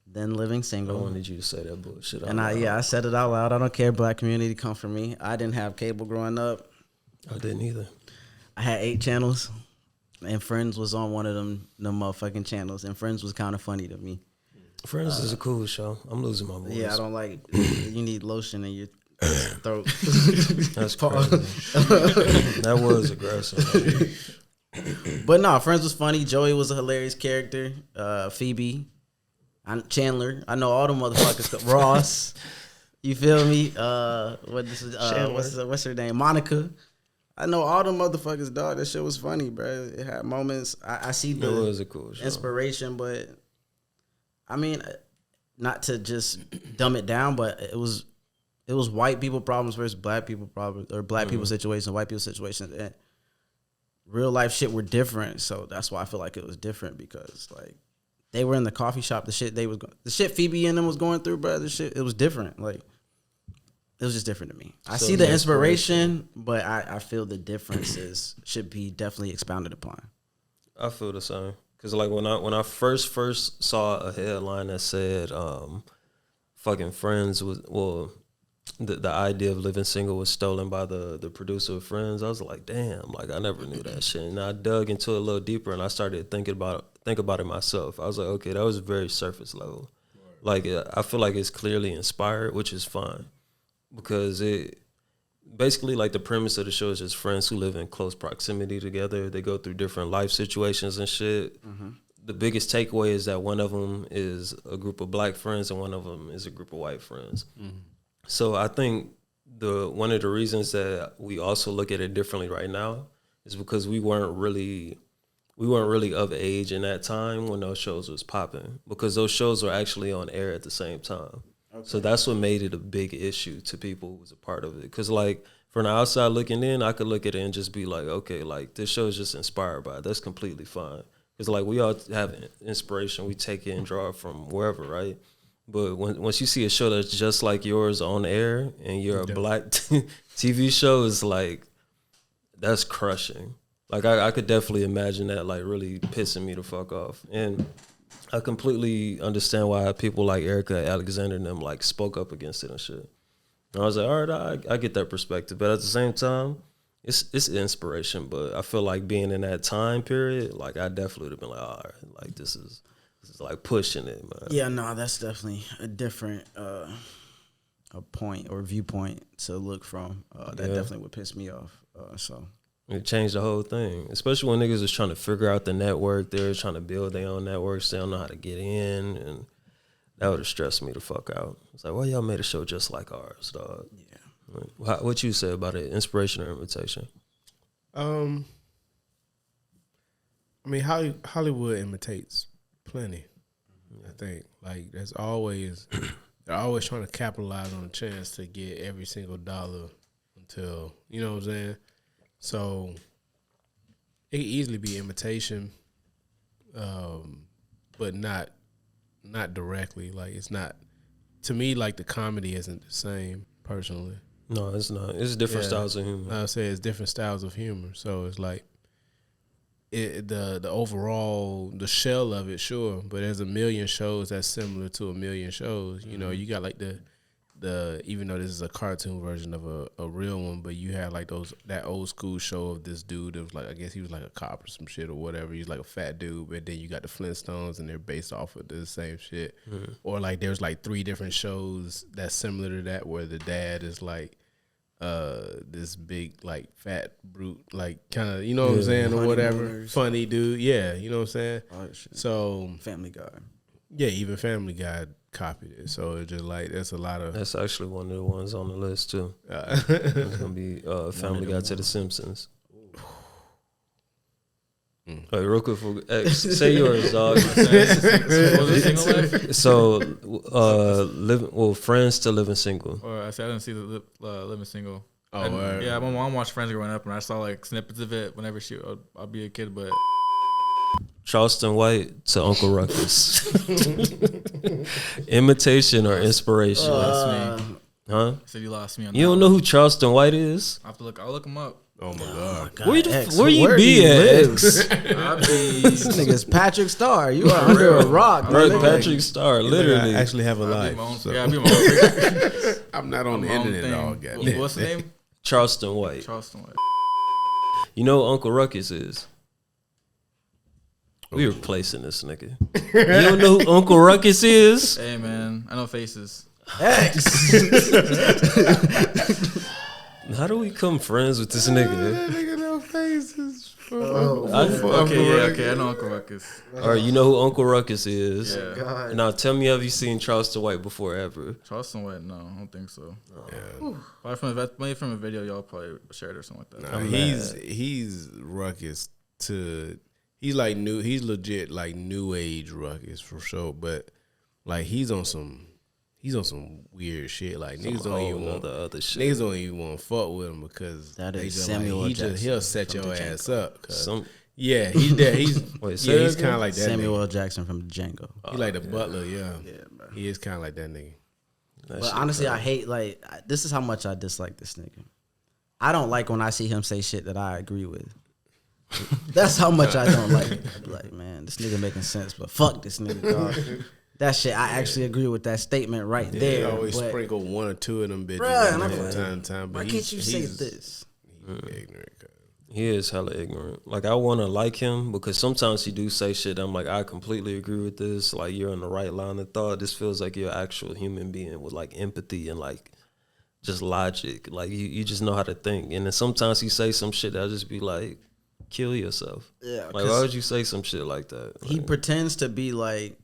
than Living I Single. wanted you to say that bullshit. And I said it out loud. I don't care. Black community, come for me. I didn't have cable growing up. I didn't either. I had 8 channels, and Friends was on one of them motherfucking channels. And Friends was kind of funny to me. Friends is a cool show. I'm losing my voice. Yeah, I don't like. You need lotion in your throat. That's crazy. That was aggressive. But no, Friends was funny. Joey was a hilarious character. Phoebe, Chandler. I know all the motherfuckers. Ross. You feel me? What's her name? Monica. I know all the motherfuckers, dog. That shit was funny, bro. It had moments. I see It was a cool show. inspiration, but I mean, not to just dumb it down, but it was white people problems versus black people problems, or black people situations, white people situations, and real life shit were different. So that's why I feel like it was different, because like they were in the coffee shop, the shit Phoebe and them was going through, bro. The shit, it was different. Like it was just different to me. I see the inspiration, but I feel the differences should be definitely expounded upon. I feel the same. Cause like when I first saw a headline that said fucking Friends was, well, the idea of living single was stolen by the producer of Friends, I was like, damn, like I never knew that shit. And I dug into it a little deeper, and I started think about it myself. I was like, okay, that was very surface level. Like I feel like it's clearly inspired, which is fine, because it basically, like, the premise of the show is just friends who live in close proximity together. They go through different life situations and shit. Mm-hmm. The biggest takeaway is that one of them is a group of black friends and one of them is a group of white friends. Mm-hmm. So I think one of the reasons that we also look at it differently right now is because we weren't really of age in that time when those shows was popping, because those shows were actually on air at the same time. Okay. So that's what made it a big issue to people who was a part of it. Because, like, from the outside looking in, I could look at it and just be like, okay, like, this show is just inspired by it. That's completely fine. Because, like, we all have inspiration. We take it and draw it from wherever, right? But once you see a show that's just like yours on air and you're a black TV show, it's like, that's crushing. Like, I could definitely imagine that, like, really pissing me the fuck off. And I completely understand why people like Erica Alexander and them, like, spoke up against it and shit. And I was like, all right, I get that perspective. But at the same time, it's inspiration. But I feel like being in that time period, like, I definitely would have been like, all right, like, this is like pushing it, man. Yeah, no, that's definitely a different a point or viewpoint to look from. That definitely would piss me off. So it changed the whole thing, especially when niggas was trying to figure out the network. They were trying to build their own networks. They don't know how to get in, and that would have stressed me the fuck out. It's like, why y'all made a show just like ours, dog? Yeah. Like, what you say about it? Inspiration or imitation? I mean, Hollywood imitates plenty. I think, like, they're always trying to capitalize on a chance to get every single dollar until, you know what I'm saying? So it could easily be imitation, but not directly. Like, it's not, to me, like, the comedy isn't the same personally. No, it's not. It's different styles of humor. I would say it's different styles of humor. So it's like, the overall, the shell of it, sure, but there's a million shows that's similar to a million shows. You know, you got like the even though this is a cartoon version of a real one, but you had like that old school show of this dude that was like, I guess he was like a cop or some shit or whatever. He's like a fat dude, but then you got the Flintstones and they're based off of the same shit. Mm-hmm. Or like there's like 3 different shows that's similar to that where the dad is like this big like fat brute, like kind of, you know what I'm saying, or whatever, funny dude, yeah, you know what I'm saying. So Family Guy. Yeah, even Family Guy copied it, so it's just like that's a lot of. That's actually one of the ones on the list too. It's gonna be Family Guy to The Simpsons. Hey, real quick, say yours, dog. So, Friends to Living Single. Or I didn't see the Living Single. Oh, yeah, my mom watched Friends growing up, and I saw like snippets of it whenever I'll be a kid. But Charleston White to Uncle Ruckus. Imitation or inspiration? Lost me. Huh? So you lost me on You that don't know who Charleston White is? I'll look him up. Oh my god! Where you be at? This nigga's Patrick Star. You are under a rock, Bro, Patrick Star, literally. I actually have a life. Yeah, I'll be my own. I'm not on the internet, dog. What's the name? Charleston White. Charleston White. You know who Uncle Ruckus is? We replacing this nigga. You don't know who Uncle Ruckus is? Hey man, I know faces. X. How do we become friends with this nigga? Nigga, no faces. Okay, I know Uncle Ruckus. All right, you know who Uncle Ruckus is? Yeah. God. Now tell me, have you seen Charleston White before ever? Charleston White? No, I don't think so. Yeah. Probably from a video y'all probably shared or something like that. Nah, he's Ruckus to. He's like new. He's legit like new age Ruckus for sure. But like he's on some weird shit. Like niggas don't even want the other shit. Niggas don't even want to fuck with him because That is just Samuel like, Jackson he'll set from your the ass up. Yeah, he's there. He's Wait, yeah, he's kind of like that. Samuel Nigga. L. Jackson from Django. He like the butler. Yeah, Bro. he is kind of like that nigga. But honestly, I hate this is how much I dislike this nigga. I don't like when I see him say shit that I agree with. That's how much I don't like it. I be like, man, this nigga making sense, but fuck this nigga, dog. That shit, I actually agree with that statement right there. He always but, sprinkle one or two of them bitches bruh, in and there I'm from like, time to time. But why can't you say this? He's ignorant. He is hella ignorant. Like I want to like him because sometimes he do say shit. I'm like, I completely agree with this. Like you're on the right line of thought. This feels like you're an actual human being with like empathy and like just logic. Like you just know how to think. And then sometimes he say some shit that I just be like, kill yourself. Yeah, like why would you say some shit like that? Like, he pretends to be like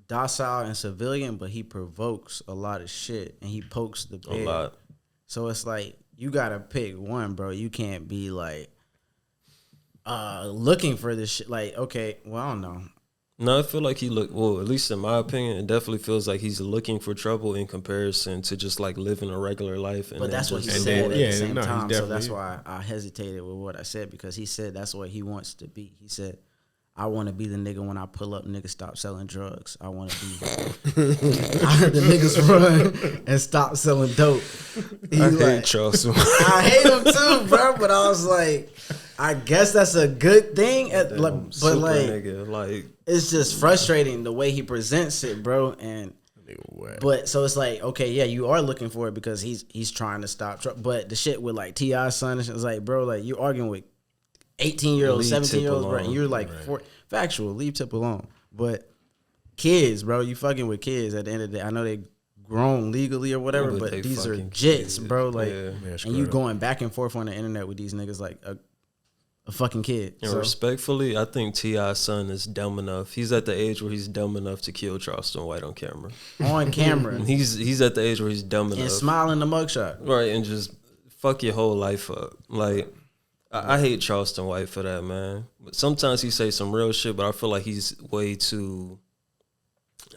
docile and civilian, but he provokes a lot of shit and he pokes the bear. a lot. So it's like you gotta pick one, bro. You can't be like looking for this shit. Like, okay, well, I don't know. No, I feel like at least in my opinion, it definitely feels like he's looking for trouble in comparison to just like living a regular life. And But that's what he just said at yeah, the same no, time. he's So that's definitely- why I hesitated with what I said, because he said that's what he wants to be. He said, I want to be the nigga when I pull up, niggas stop selling drugs. I want to be the niggas run and stop selling dope. He I like, hate Charleston. I hate him too, bro. But I was like, I guess that's a good thing. But like, nigga, like it's just frustrating the way he presents it, bro. And but so it's like, okay, yeah, you are looking for it because he's trying to stop. But the shit with like T.I.'s son, it's like, bro, like you're arguing with 18-year-olds, 17-year-olds, bro, and you're like, factual, leave Tip alone. But kids, bro, you fucking with kids at the end of the day. I know they grown legally or whatever, but these are jits, bro. Like, and you going back and forth on the internet with these niggas like a fucking kid. And respectfully, I think T.I.'s son is dumb enough. He's at the age where he's dumb enough to kill Charleston White on camera. On camera. And he's at the age where he's dumb enough. And smile in the mugshot. Right, and just fuck your whole life up. Like, I hate Charleston White for that, man. But sometimes he say some real shit, but I feel like he's way too,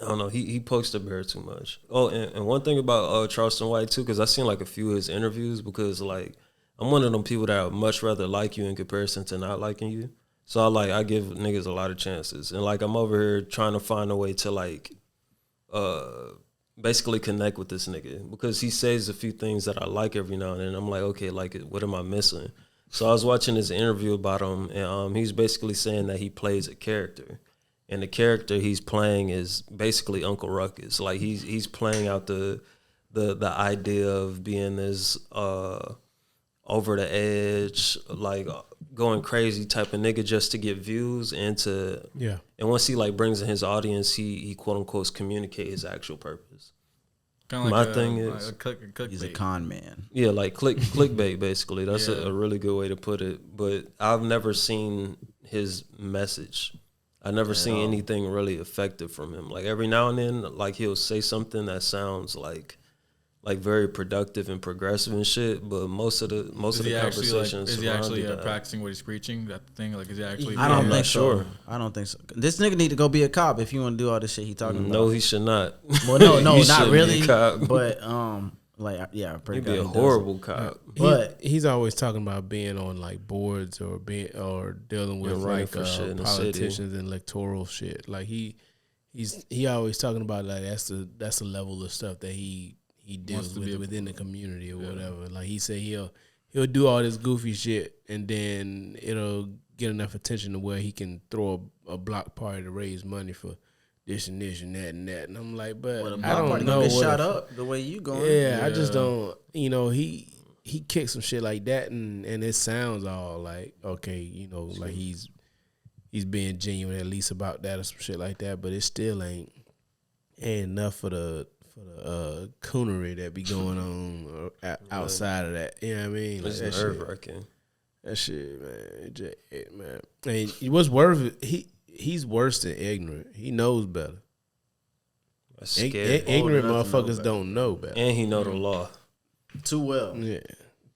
I don't know, he pokes the bear too much. Oh, and one thing about Charleston White, too, because I seen like a few of his interviews, because like, I'm one of them people that would much rather like you in comparison to not liking you. So I give niggas a lot of chances. And like, I'm over here trying to find a way to like, basically connect with this nigga, because he says a few things that I like every now and then. I'm like, okay, like, what am I missing? So I was watching this interview about him, and he's basically saying that he plays a character, and the character he's playing is basically Uncle Ruckus. Like he's playing out the idea of being this over the edge, like going crazy type of nigga just to get views and to And once he like brings in his audience, he quote unquote communicate his actual purpose. Kind of my thing is, he's a con man. Yeah, like clickbait, basically. That's a really good way to put it. But I've never seen his message. I never seen anything really effective from him. Like every now and then, like he'll say something that sounds like very productive and progressive and shit. But most of the conversations, is he actually practicing what he's preaching? That thing, like, is he actually? I don't think so. I don't think so. This nigga need to go be a cop if you want to do all this shit he talking about. No, he should not. Well, no, not really. But like, yeah, he'd be a horrible cop. But he's always talking about being on like boards or dealing with like politicians and electoral shit. Like he always talking about like that's the level of stuff that he deals with within the community or whatever. Like he said he'll do all this goofy shit and then it'll get enough attention to where he can throw a block party to raise money for this and this and that and that. And I'm like, but I don't know get shot up the way you going. Yeah, I just don't. You know, he kicked some shit like that, and it sounds all like okay, you know, like he's being genuine at least about that or some shit like that. But it still ain't enough for the coonery that be going on outside of that. You know what I mean? Like, it's nerve-wracking. That shit, man. I mean, what's worse? He's worse than ignorant. He knows better. Ignorant motherfuckers don't know better. And he know the law. Too well. Yeah.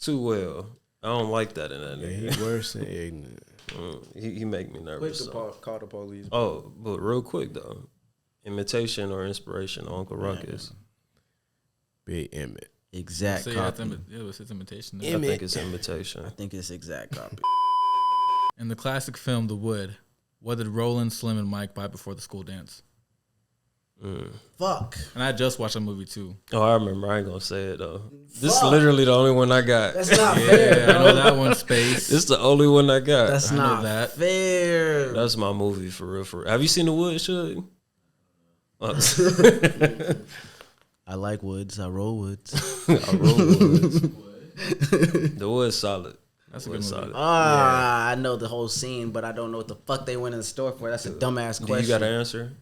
Too well. I don't like that in that nigga. He's worse than ignorant. He make me nervous. Quick to call the police. Oh, but real quick though. Imitation or inspiration, Uncle Ruckus. Big Emmett. Exact copy. It's imitation. I think it's imitation. I think it's exact copy. In the classic film The Wood, what did Roland, Slim, and Mike buy before the school dance? Fuck. And I just watched that movie too. Oh, I remember. I ain't gonna say it though. This is literally the only one I got. That's not fair. I know that one. Space. This is the only one I got. That's not fair. That's my movie for real. Have you seen The Wood, Shug? I like woods. I roll woods. The Wood's solid. That's a good movie. I know the whole scene, but I don't know what the fuck they went in the store for. That's a dumbass question. You got an answer?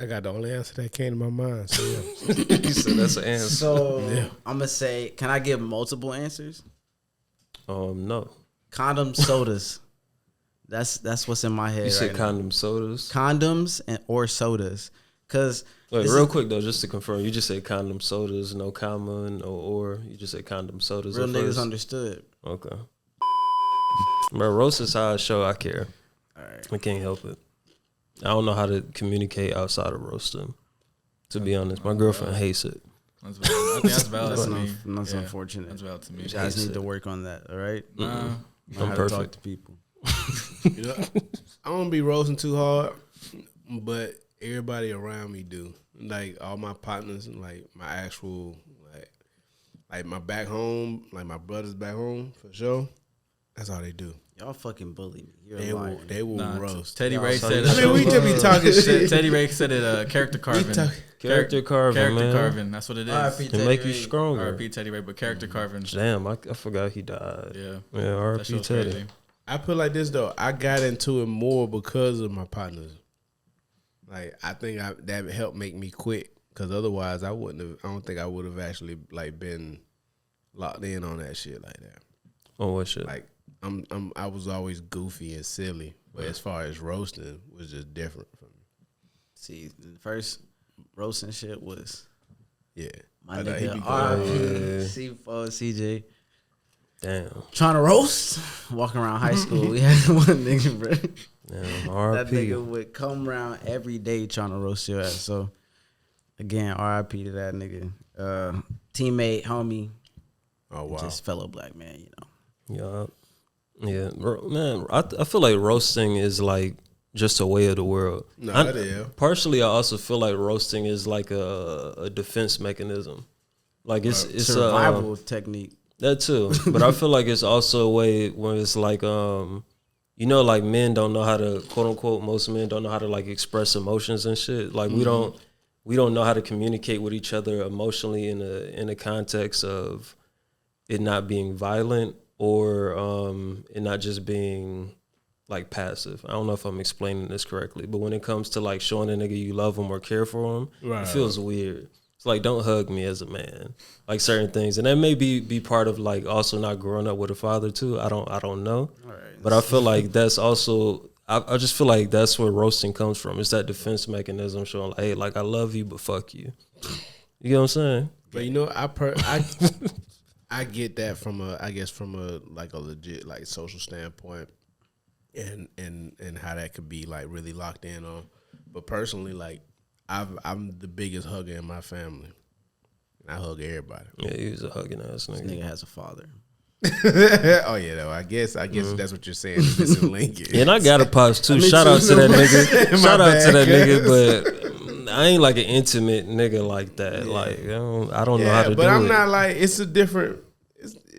I got the only answer that came to my mind. So yeah. You said that's an answer. So I'm gonna say, can I give multiple answers? No. Condom sodas. That's what's in my head. You said condom sodas. Condoms or sodas. Cause wait, real quick though, just to confirm, you just said condom sodas, no comma, no or. You just said condom sodas. Real niggas understood. Okay. Bro, roast is how I show I care. All right. I can't help it. I don't know how to communicate outside of roasting. To be honest, my girlfriend hates it. That's valid. I think that's valid to me. That's unfortunate. That's valid to me. You guys need to work on that. All right. I'm perfect. perfect. Talk to people. You know, I don't be roasting too hard, but everybody around me do. Like all my partners, like my actual, like my back home, like my brothers back home for sure. That's all they do. Y'all fucking bully me. You're a liar. They will roast. Teddy Ray said. I mean, we just be talking shit. Teddy Ray said it. Character carving. Character carving, man. Carving. That's what it is. It make you stronger. R.I.P. Teddy Ray, but character carving. Damn, I forgot he died. Yeah. R.I.P. Teddy. Crazy. I put it like this though. I got into it more because of my partners. Like I think that helped make me quit. Because otherwise, I don't think I would have actually like been locked in on that shit like that. Oh, what shit? Like I was always goofy and silly, but as far as roasting, was just different from me. See, the first roasting shit was my he nigga be C4 CJ. Damn. Trying to roast, walking around high school. We had one nigga, bro. Damn, That R.I.P. nigga would come around every day trying to roast your ass. So again, R.I.P. to that nigga. Teammate, homie. Oh wow. Just fellow black man, you know. Yeah, man. I feel like roasting is like just a way of the world. No, it is. Partially, I also feel like roasting is like a defense mechanism. Like it's survival technique. That too, but I feel like it's also a way where it's like you know, like men don't know how to, quote unquote, most men don't know how to like express emotions and shit. Like we don't know how to communicate with each other emotionally in a context of it not being violent or it not just being like passive. I don't know if I'm explaining this correctly, but when it comes to like showing a nigga you love him or care for him, it feels weird. It's like, don't hug me as a man, like certain things, and that may be part of like also not growing up with a father too. I don't know, but I feel like that's also I just feel like that's where roasting comes from. It's that defense mechanism showing like, hey, like I love you, but fuck you. You get what I'm saying? But I get that from a like a legit like social standpoint, and how that could be like really locked in on. But personally, like I'm the biggest hugger in my family. I hug everybody. Yeah, he's a hugging ass nigga. This nigga has a father. Oh yeah, though. I guess that's what you're saying. Missing link. And I got a pops too. Shout out to that nigga. Shout out to that nigga. But I ain't like an intimate nigga like that. Yeah. Like I don't know how to do it. But I'm not like it's a different.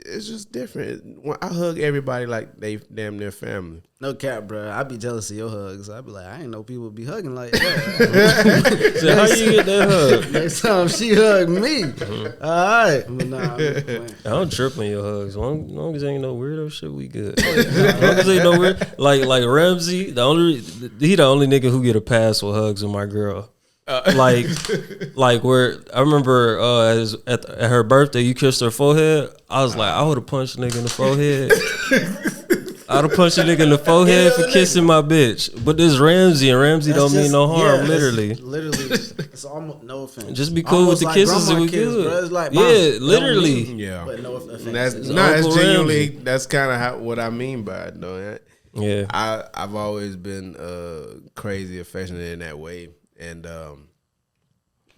It's just different. When I hug everybody like they damn near family. No cap, bro. I be jealous of your hugs. I be like, I ain't know people be hugging like that. So how you get that hug? Next time she hugged me. All right. But nah, I don't trip on your hugs. As long as ain't no weirdo shit, we good. As long as ain't no weird. Like Ramsey, he the only nigga who get a pass with hugs with my girl. Like where I remember at her birthday, you kissed her forehead. I was like, I would have punched a nigga in the forehead. I'd have punched a nigga in the forehead for kissing my bitch. But this Ramsey, and Ramsey don't mean no harm, literally. Literally, it's almost no offense. Just be cool with the kisses and we good. Like, yeah, literally. Yeah, but no offense. That's genuinely that's kind of what I mean by it, though. Yeah, I've always been crazy affectionate in that way. And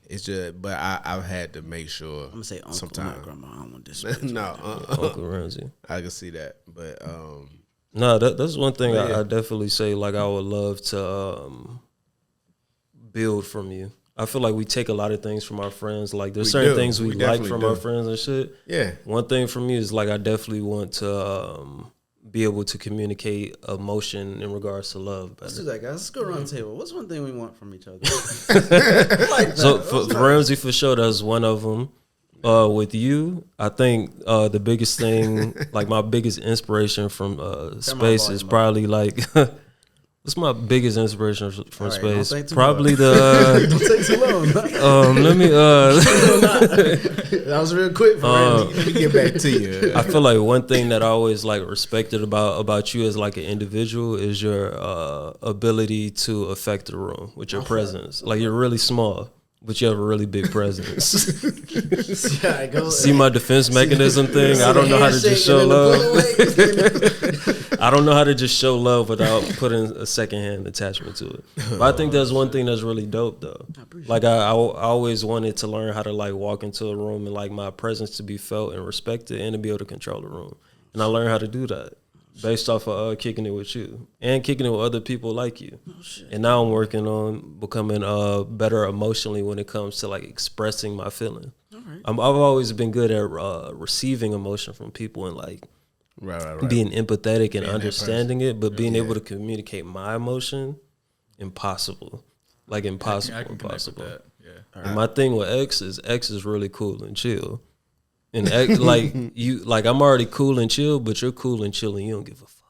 it's just, but I've had to make sure. I'm gonna say uncle, sometime. Not grandma. I don't want this. No, Uncle Ramsey. I can see that, but no, that's one thing I definitely say. Like I would love to build from you. I feel like we take a lot of things from our friends. Like there's certain things we like from our friends and shit. Yeah. One thing for me is like I definitely want to be able to communicate emotion in regards to love better. Let's do that, guys. Let's go around the table. What's one thing we want from each other? So for Ramsey, for sure, that's one of them. With you, I think the biggest thing, like my biggest inspiration from space is probably like, what's my biggest inspiration from space? Probably the. Don't take too long. Let me. That was real quick. Let me get back to you. I feel like one thing that I always like respected about you as like an individual is your ability to affect the room with your presence. Like you're really small, but you have a really big presence. See my defense mechanism thing? I don't know how to just show love. I don't know how to just show love without putting a secondhand attachment to it. But I think that's one thing that's really dope, though. Like I always wanted to learn how to like walk into a room and like my presence to be felt and respected and to be able to control the room. And I learned how to do that based off of kicking it with you and kicking it with other people like you. And now I'm working on becoming better emotionally when it comes to like expressing my feeling. Right. I've always been good at receiving emotion from people and like being empathetic and understanding it, but being able to communicate my emotion, impossible. Like impossible. I can impossible. That. Yeah. And my thing with X is really cool and chill. And X, like you, like I'm already cool and chill, but you're cool and chill and you don't give a fuck.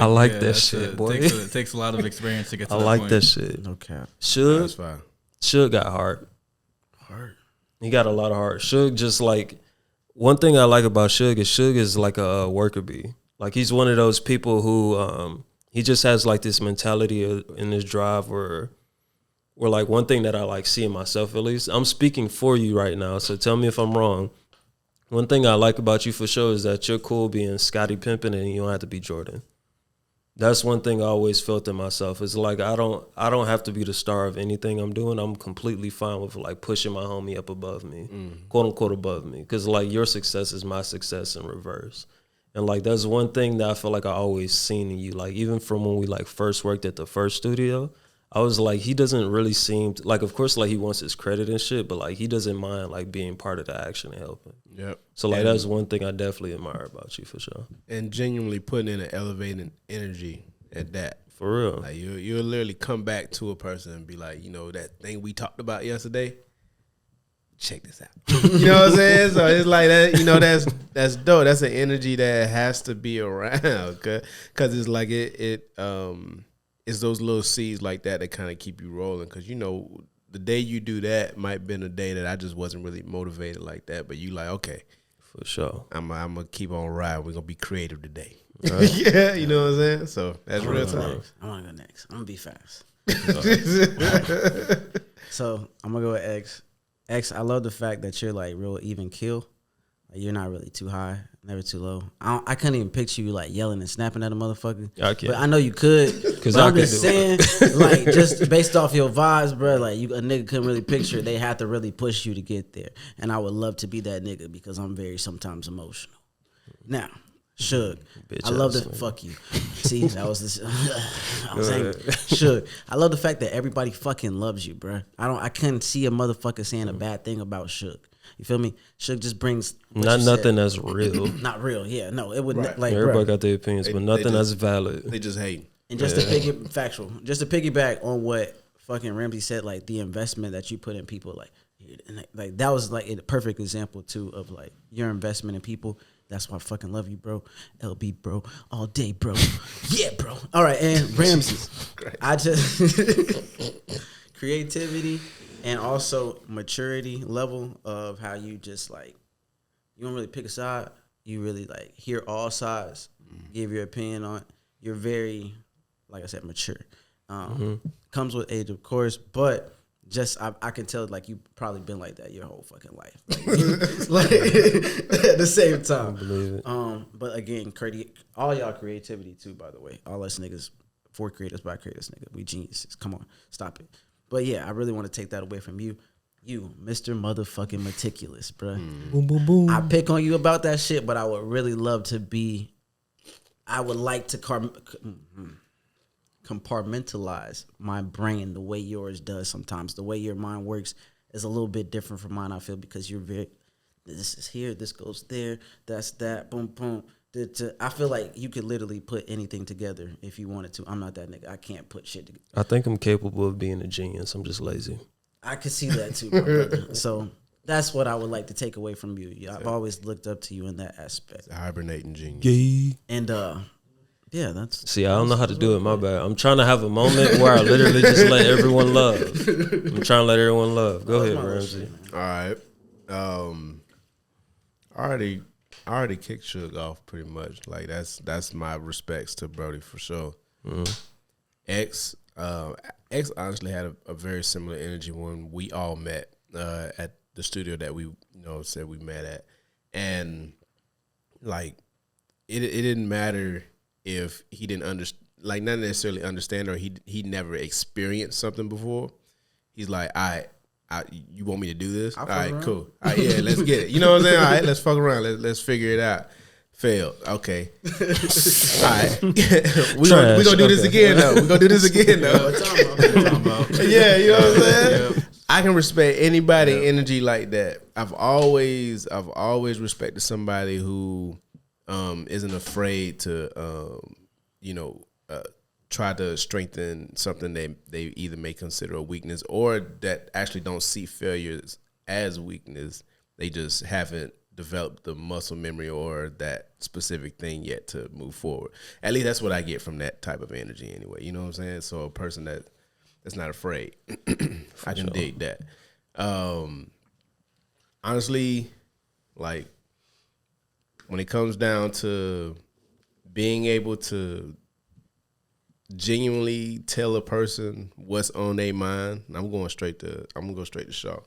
I like that shit, boy. It takes a lot of experience to get to that point. I like that shit. No cap. Suge got heart. He got a lot of heart. Suge just like, one thing I like about Suge is like a worker bee. Like he's one of those people who he just has like this mentality in his drive where like one thing that I like see in myself, at least, I'm speaking for you right now, so tell me if I'm wrong. One thing I like about you for sure is that you're cool being Scottie Pippen and you don't have to be Jordan. That's one thing I always felt in myself. It's like I don't have to be the star of anything I'm doing. I'm completely fine with like pushing my homie up above me, quote unquote above me, because like your success is my success in reverse. And like that's one thing that I feel like I always seen in you. Like even from when we like first worked at the first studio, I was like, he doesn't really seem like, of course, like he wants his credit and shit, but like he doesn't mind like being part of the action and helping. Yep. So like that's one thing I definitely admire about you for sure. And genuinely putting in an elevating energy at that. For real. Like you'll literally come back to a person and be like, you know, that thing we talked about yesterday, check this out. You know what I'm saying? So it's like that, you know, that's dope. That's an energy that has to be around, cause it's like it's those little seeds like that kind of keep you rolling. Cause you know, the day you do that might have been a day that I just wasn't really motivated like that. But you like, okay, For sure. I'm gonna keep on riding. We're gonna be creative today. Right? Yeah, you know what I'm saying? So that's real time. I want to go next. I'm gonna be fast. So I'm gonna go with X. X, I love the fact that you're like real even keel. Like you're not really too high, never too low. I couldn't even picture you like yelling and snapping at a motherfucker. I can't. But I know you could. Because I'm just saying, like, just based off your vibes, bro, like a nigga couldn't really picture it. They had to really push you to get there. And I would love to be that nigga because I'm very sometimes emotional. Now, Suge, I love the fuck you. See, that was this. I was angry. Suge, I love the fact that everybody fucking loves you, bro. I couldn't see a motherfucker saying a bad thing about Suge. You feel me? Suge just brings nothing that's real. Not real, yeah. No, it wouldn't. Right. Like everybody bruh. got their opinions, but nothing that's valid. They just hate. And just to piggyback on what fucking Ramsey said, like the investment that you put in people, like that was like a perfect example too of like your investment in people. That's why I fucking love you, bro. LB, bro, all day, bro. Yeah, bro. All right, and Ramsey, I just creativity. And also maturity level of how you just like, you don't really pick a side. You really like hear all sides, give your opinion on it. You're very, like I said, mature. Comes with age, of course, but just I can tell like you've probably been like that your whole fucking life. Like at the same time. I believe it. But again, all y'all creativity too, by the way. All us niggas, for creators by creators, nigga. We geniuses. Come on, stop it. But yeah, I really want to take that away from you. You, Mr. Motherfucking Meticulous, bro. Boom, boom, boom. I pick on you about that shit, but I would really love to be. I would like to compartmentalize my brain the way yours does sometimes. The way your mind works is a little bit different from mine, I feel, because you're very. This is here, this goes there, that's that, boom, boom. I feel like you could literally put anything together if you wanted to. I'm not that nigga. I can't put shit together. I think I'm capable of being a genius. I'm just lazy. I could see that too, my brother. So that's what I would like to take away from you. I've always looked up to you in that aspect. It's a hibernating genius. Yeah. And yeah, that's. See, I don't know how to do it. My bad. I'm trying to have a moment where I literally just let everyone love. I'm trying to let everyone love. Go ahead, Ramsey. All right. I already kicked Suge off pretty much. Like that's my respects to Brody for sure. X honestly had a very similar energy when we all met at the studio that we said we met at, and like it didn't matter if he didn't understand, like not necessarily understand, or he never experienced something before. He's like, you want me to do this? All right, cool. All right, yeah, let's get it. You know what I'm saying? All right, let's fuck around. Let's figure it out. Failed. Okay. All right. We're gonna do this again though. We're gonna do this again though. Yeah, you know what I'm saying? Yep. I can respect anybody energy like that. I've always respected somebody who isn't afraid to try to strengthen something they either may consider a weakness, or that actually don't see failures as weakness. They just haven't developed the muscle memory or that specific thing yet to move forward. At least that's what I get from that type of energy anyway. You know what I'm saying? So a person that's not afraid. I can dig that. Honestly, like when it comes down to being able to genuinely tell a person what's on their mind, I'm gonna go straight to Shaw.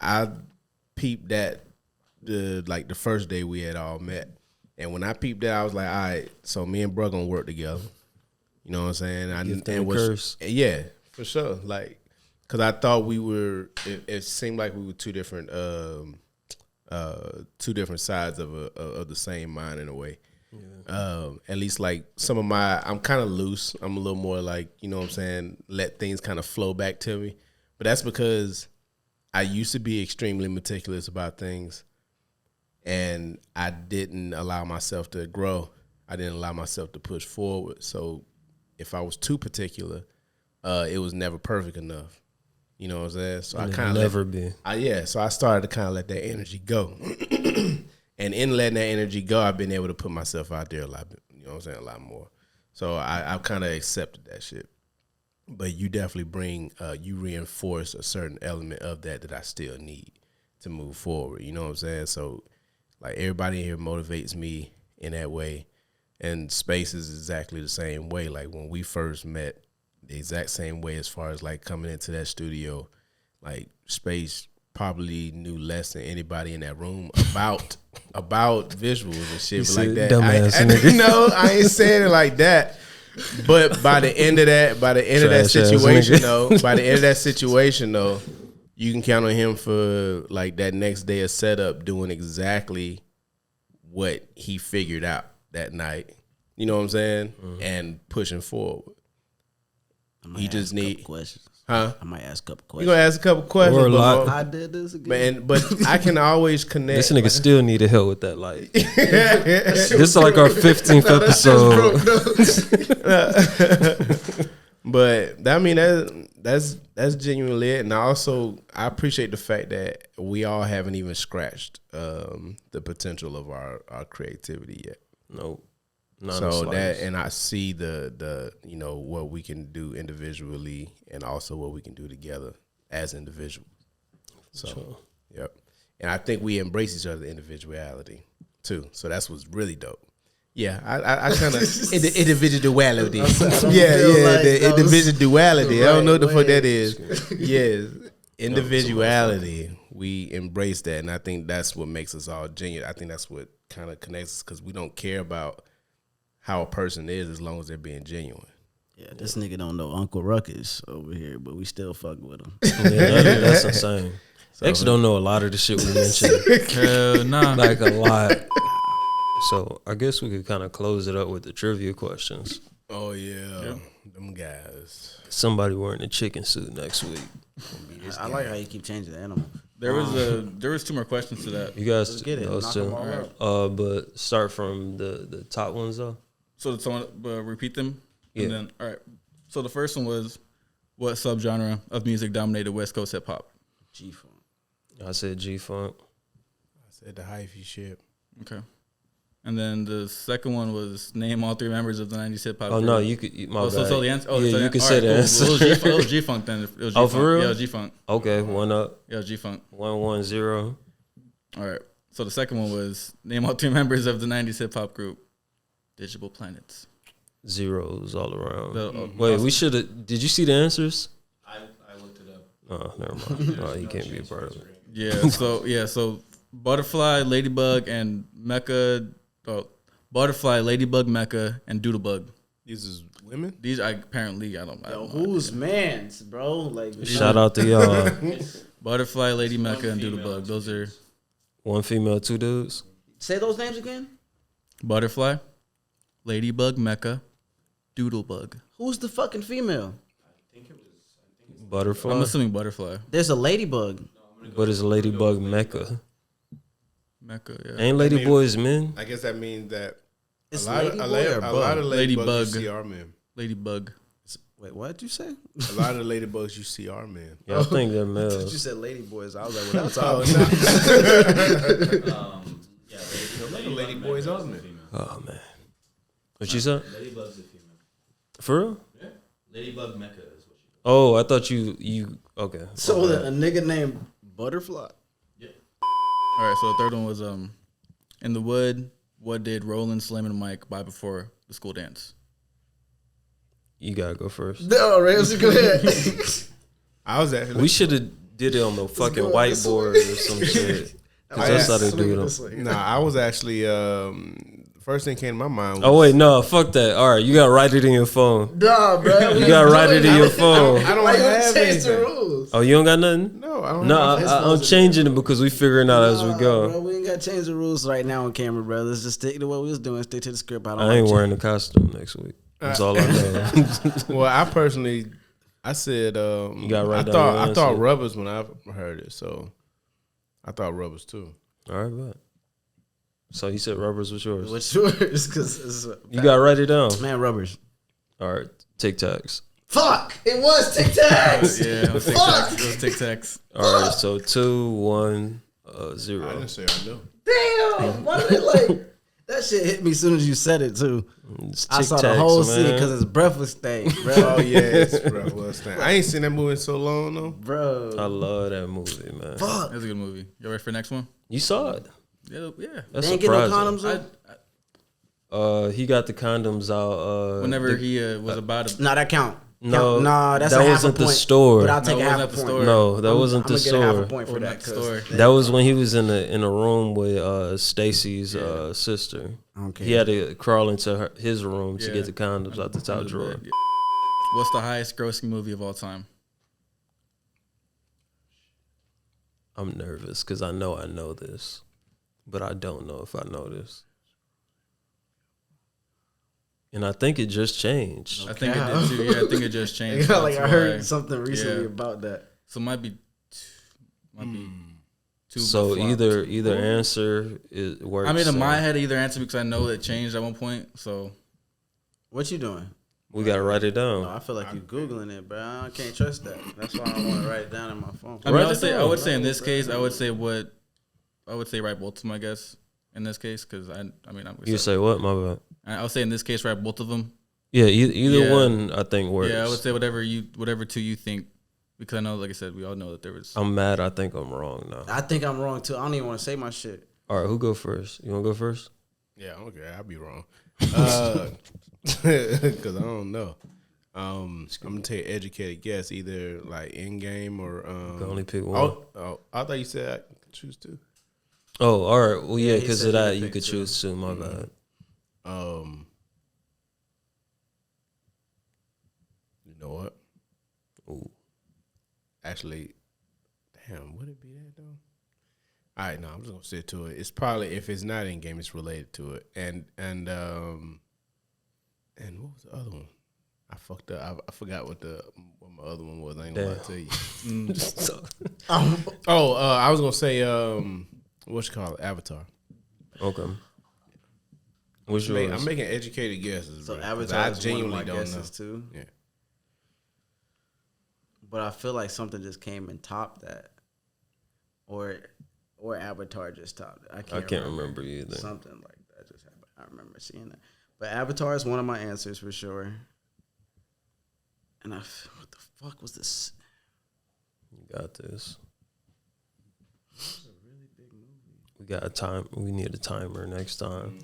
I peeped that the first day we had all met, and when I peeped that, I was like, all right, so me and bro gonna work together. You know what I'm saying? Yeah, for sure. Like, cause I thought we were. It seemed like we were two different sides of the same mind in a way. Yeah. At least like some of I'm kind of loose. I'm a little more like, you know what I'm saying, let things kind of flow back to me. But that's because I used to be extremely meticulous about things, and I didn't allow myself to grow. I didn't allow myself to push forward. So if I was too particular, it was never perfect enough. You know what I'm saying? So I kind of never be. So I started to kind of let that energy go. And in letting that energy go, I've been able to put myself out there a lot, you know what I'm saying, a lot more. So I've kind of accepted that shit. But you definitely you reinforce a certain element of that I still need. to move forward. You know what I'm saying? So like everybody in here motivates me in that way. And Space is exactly the same way. Like when we first met, the exact same way as far as like coming into that studio, like Space probably knew less than anybody in that room about visuals and shit like that. No, I ain't saying it like that. But by the end of that situation though, you can count on him for like that next day of setup doing exactly what he figured out that night. You know what I'm saying? Mm-hmm. And pushing forward. He just need questions. Huh? I might ask a couple questions. You gonna ask a couple questions? Or a lot. I did this again. But I can always connect. This nigga still need to help with that light. This is like our 15th episode. But I mean that's genuinely it. And I appreciate the fact that we all haven't even scratched the potential of our creativity yet. Nope. So that, and I see the you know what we can do individually and also what we can do together as individuals. So sure. Yep. And I think we embrace each other's individuality too. So that's what's really dope. Yeah, I kind of individuality. The individuality. I don't know what the fuck that is. Yes, individuality. We embrace that, and I think that's what makes us all genuine. I think that's what kind of connects us because we don't care about how a person is as long as they're being genuine. Yeah, this nigga don't know Uncle Ruckus over here, but we still fuck with him. Yeah, that's insane. X don't know a lot of the shit we mentioned. Like a lot. So I guess we could kind of close it up with the trivia questions. Oh yeah, them guys. Somebody wearing a chicken suit next week. I like how you keep changing the animal. There was 2 more questions to that. You guys let's get it. Those two. Right. But start from the top ones though. So repeat them. Yeah. And then all right. So the first one was, what subgenre of music dominated West Coast hip hop? G-funk. I said G-funk. I said the hyphy shit. Okay. And then the second one was, name all 3 members of the 90s hip hop. Oh no, you could. So the answer. Oh, yeah, you could say the answer. Well, it was G-funk then. It was G-funk. Oh, for real? Yeah, it was G-funk. Okay, 1 up. Yeah, G-funk. 1-1-0. All right. So the second one was, name all 3 members of the 90s hip hop group. Digital Planets. Zeros all around. Wait, we should have. Did you see the answers? I looked it up. Oh, never mind. Oh, he can't be a part of it. Yeah. So Butterfly, Ladybug, and Mecca. Butterfly, Ladybug, Mecca, and Doodlebug. These is women. These apparently I don't Yo, know. who's mans, bro? Like, Shout out to y'all. Butterfly, Lady Mecca, and Doodlebug. Those are 1 female, 2 dudes. Say those names again. Butterfly, Ladybug, Mecca, Doodlebug. Who's the fucking female? Butterfly. I'm assuming Butterfly. There's a ladybug. But it's Ladybug Mecca. Mecca, yeah. Ain't Lady Boys men? I guess that means that It's a lot of ladybugs Ladybug. you see are men. Ladybug. Wait, what did you say? A lot of ladybugs you see are men. Yeah, I think they're You males. said ladyboys. I was like, well, that's all. Ladyboys are men. Oh man. What you said? Ladybug's a female. For real? Yeah. Ladybug Mecca is what she. Oh, I thought you okay. So a nigga named Butterfly. Yeah. All right, so the third one was In the Wood, what did Roland, Slim, and Mike buy before the school dance? You gotta go first. No, Ramsey, go ahead. I was actually. We should have did it on the fucking whiteboard or some shit. 'Cause that's how they do them. Nah, I was actually. First thing came to my mind. Was, Oh wait, no, fuck that. All right, you gotta write it in your phone. Nah, bro. You gotta write it in your phone. I don't Why you have change the anything. rules? Oh, you don't got nothing? No, I don't. No, have I'm changing it because we figuring out as we Bro, go. we ain't got to change the rules right now on camera, bro. Let's just stick to what we was doing. Stick to the script. I ain't wearing a costume next week. That's all I know. Well, I personally, I said. You gotta write I down thought your I thought answer. rubbers when I heard it, so I thought rubbers too. All right, bet. So you said rubbers was yours. What's yours? Because You gotta write it down. man, rubbers. All right, Tic Tacs. Fuck! It was Tic Tacs. Yeah, it was Tic Tacs. It was Tic Tacs. All right, so 2-1-0. I didn't say I know. Damn! Why did it like? That shit hit me as soon as you said it too. It's I saw the Tic whole Tacs, scene man. because his breath was stank, bro. Oh yes, bro. Well, I ain't seen that movie in so long though. Bro, I love that movie, man. fuck. That's a good movie. You ready for the next one? You saw it. Yeah. That's They ain't get no surprising. condoms though? He got the condoms out. Whenever he was about to. Nah, that count. No, Nah, that's that a half wasn't a the point. store. But I'll take No, a it half a wasn't at the point. store. No, that wasn't I'm the gonna get a half a store. point for Or that. not the store. That was when he was in a room with Stacy's sister. Okay. He had to crawl into his room to Yeah. get the condoms out the top drawer. Yeah. What's the highest grossing movie of all time? I'm nervous because I know this, but I don't know if I know this. And I think it just changed. I think it did too. Yeah, I think it just changed. like I That's heard why. something recently Yeah. about that. So it might be two. So flops. either answer works. I mean, in so my head, either answer because I know it changed at one point. So What you doing? we gotta write it No, down. I feel like you googling it, bro. I can't trust that. That's why I don't want to write it down in my phone. I mean, Write it I down. would say in this case, I would say write both of them. I guess in this case, because I mean, You say what? My bad. I would say in this case, write both of them. Yeah, either Yeah. one I think works. Yeah, I would say whatever two you think, because I know, like I said, we all know that there was. I'm mad. I think I'm wrong now. I think I'm wrong too. I don't even want to say my shit. All right, who go first? You want to go first? Yeah, okay, I'll be wrong. Because I don't know. I'm gonna take educated guess, either like in game or. You can only pick one. Oh, I thought you said I could choose two. Oh, all right. Well, yeah, he because said of you that, could you pick could two. choose two. My bad. You know what? Ooh. Actually, damn, would it be that though? All right, no, I'm just gonna stick to it. It's probably, if it's not in game, it's related to it. And what was the other one? I fucked up. I forgot what my other one was. I ain't gonna lie to you. So, I was gonna say what you call it, Avatar. okay. Which I'm yours? making educated guesses. So bro, 'cause Avatar I is one of genuinely my don't know. guesses too. Yeah. But I feel like something just came and topped that, or Avatar just topped it. I can't remember either. Something like that just happened. I remember seeing that. But Avatar is one of my answers for sure. And what the fuck was this? You got this. We got a time. We need a timer next time.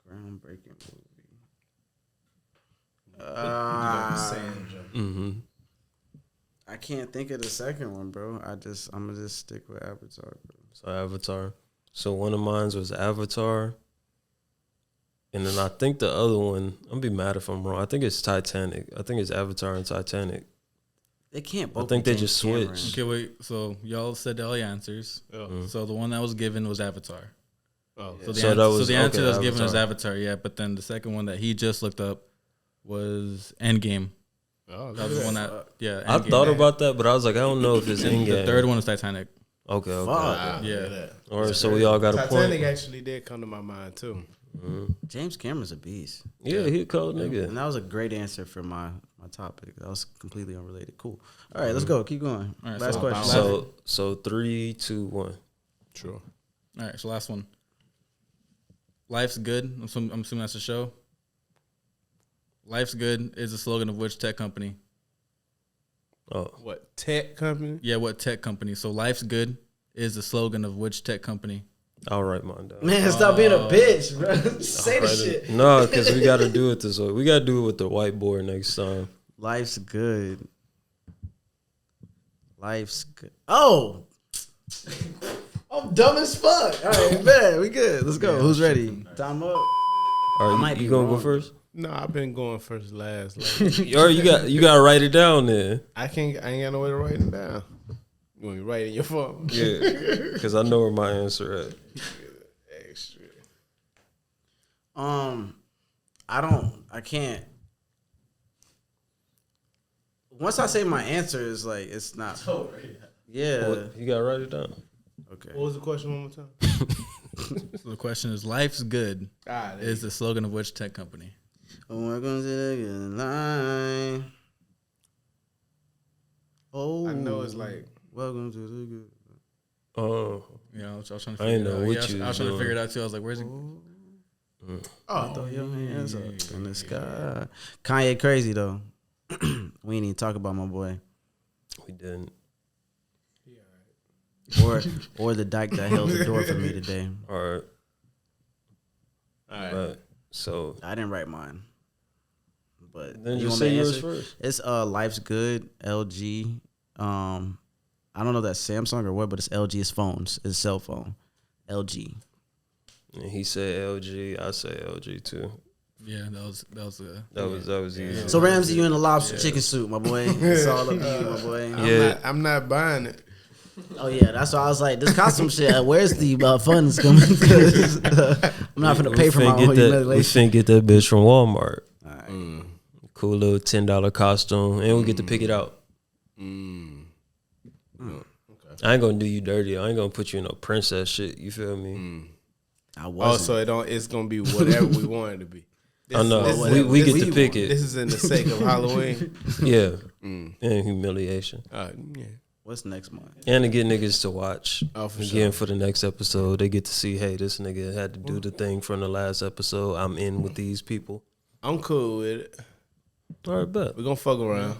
Groundbreaking movie. Mm-hmm. I can't think of the second one, bro. I'm gonna just stick with Avatar, bro. So Avatar. So one of mine was Avatar. And then I think the other one, I'm gonna be mad if I'm wrong. I think it's Titanic. I think it's Avatar and Titanic. They can't both. I think be they James just Cameron. switched. Okay, wait. So y'all said all your answers. So the one that was given was Avatar. Oh, So the So answer, that was- the answer okay, that was given was Avatar. Avatar. Yeah, but then the second one that he just looked up was Endgame. oh, That was the one that. Yeah, I Endgame. thought about that, but I was like, I don't know if it's in And the game. third one was Titanic. Okay, okay. Fuck. Yeah. All right, so we all got a Titanic point. actually did come to my mind too. James Cameron's a beast. Yeah, he a cold And nigga. that was a great answer for my topic. That was completely unrelated. Cool. All right, let's go. Keep going. All right, Last so- question. So 3, 2, 1. True. All right, so last one. Life's Good. I'm assuming that's the show. Life's Good is the slogan of which tech company? Oh, What tech company? Yeah, what tech company? So Life's Good is the slogan of which tech company? I'll write mine down. Man, stop being a bitch, bro. Say the Write shit. it. No, because we got to do it this way. We got to do it with the whiteboard next time. Life's good. Life's good. Oh, I'm dumb as fuck. All right, man, we good. Let's go. Who's ready? Time up. All might right, be you gonna go wrong. first? No, I've been going first, last. Like, Or you got to write it down then. I ain't got no way to write it down. You want me to write it in your phone? Yeah, because I know where my answer at. Extra. I can't. Once I say my answer is like, it's not. Yeah. What, you got to write it down. Okay. What was the question one more time? So the question is, Life's Good Ah, there is the slogan of which tech company? Welcome to the good life. Oh, I know it's like welcome to the good. Oh, Yeah, I was trying to I didn't figure it know out. what Yeah, you I was was trying to doing. figure it out too. I was like, where's it? Throw your hands up in the sky. Kanye crazy though. We ain't even talk about my boy. We didn't. Or the dyke that held the door for me today. All right. All right. But, so I didn't write mine. But then you just want me say to yours answer? first. It's Life's Good, LG. I don't know if that's Samsung or what, but it's LG. It's phones. It's cell phone. LG. And he said LG. I say LG too. Yeah, that was That was easy. So Ramsey, you in the lobster chicken soup, my boy. It's all up to you, my boy. I'm not buying it. Oh yeah, that's why I was like, this costume shit. Where's the funds coming? Because I'm not gonna pay for my own We humiliation. finna get that bitch from Walmart. All right. Cool little $10 costume, and we get to pick it out. Okay. I ain't gonna do you dirty. I ain't gonna put you in no princess shit. You feel me? I Oh, wasn't. so it's gonna be whatever we want it to be. I know. We get to pick it. This is in the sake of Halloween. Yeah. And humiliation. Yeah. What's next month? And to get niggas to watch For again for the next episode. They get to see, hey, this nigga had to do the thing from the last episode. I'm in with these people. I'm cool with it. All right, bet. We're gonna fuck around.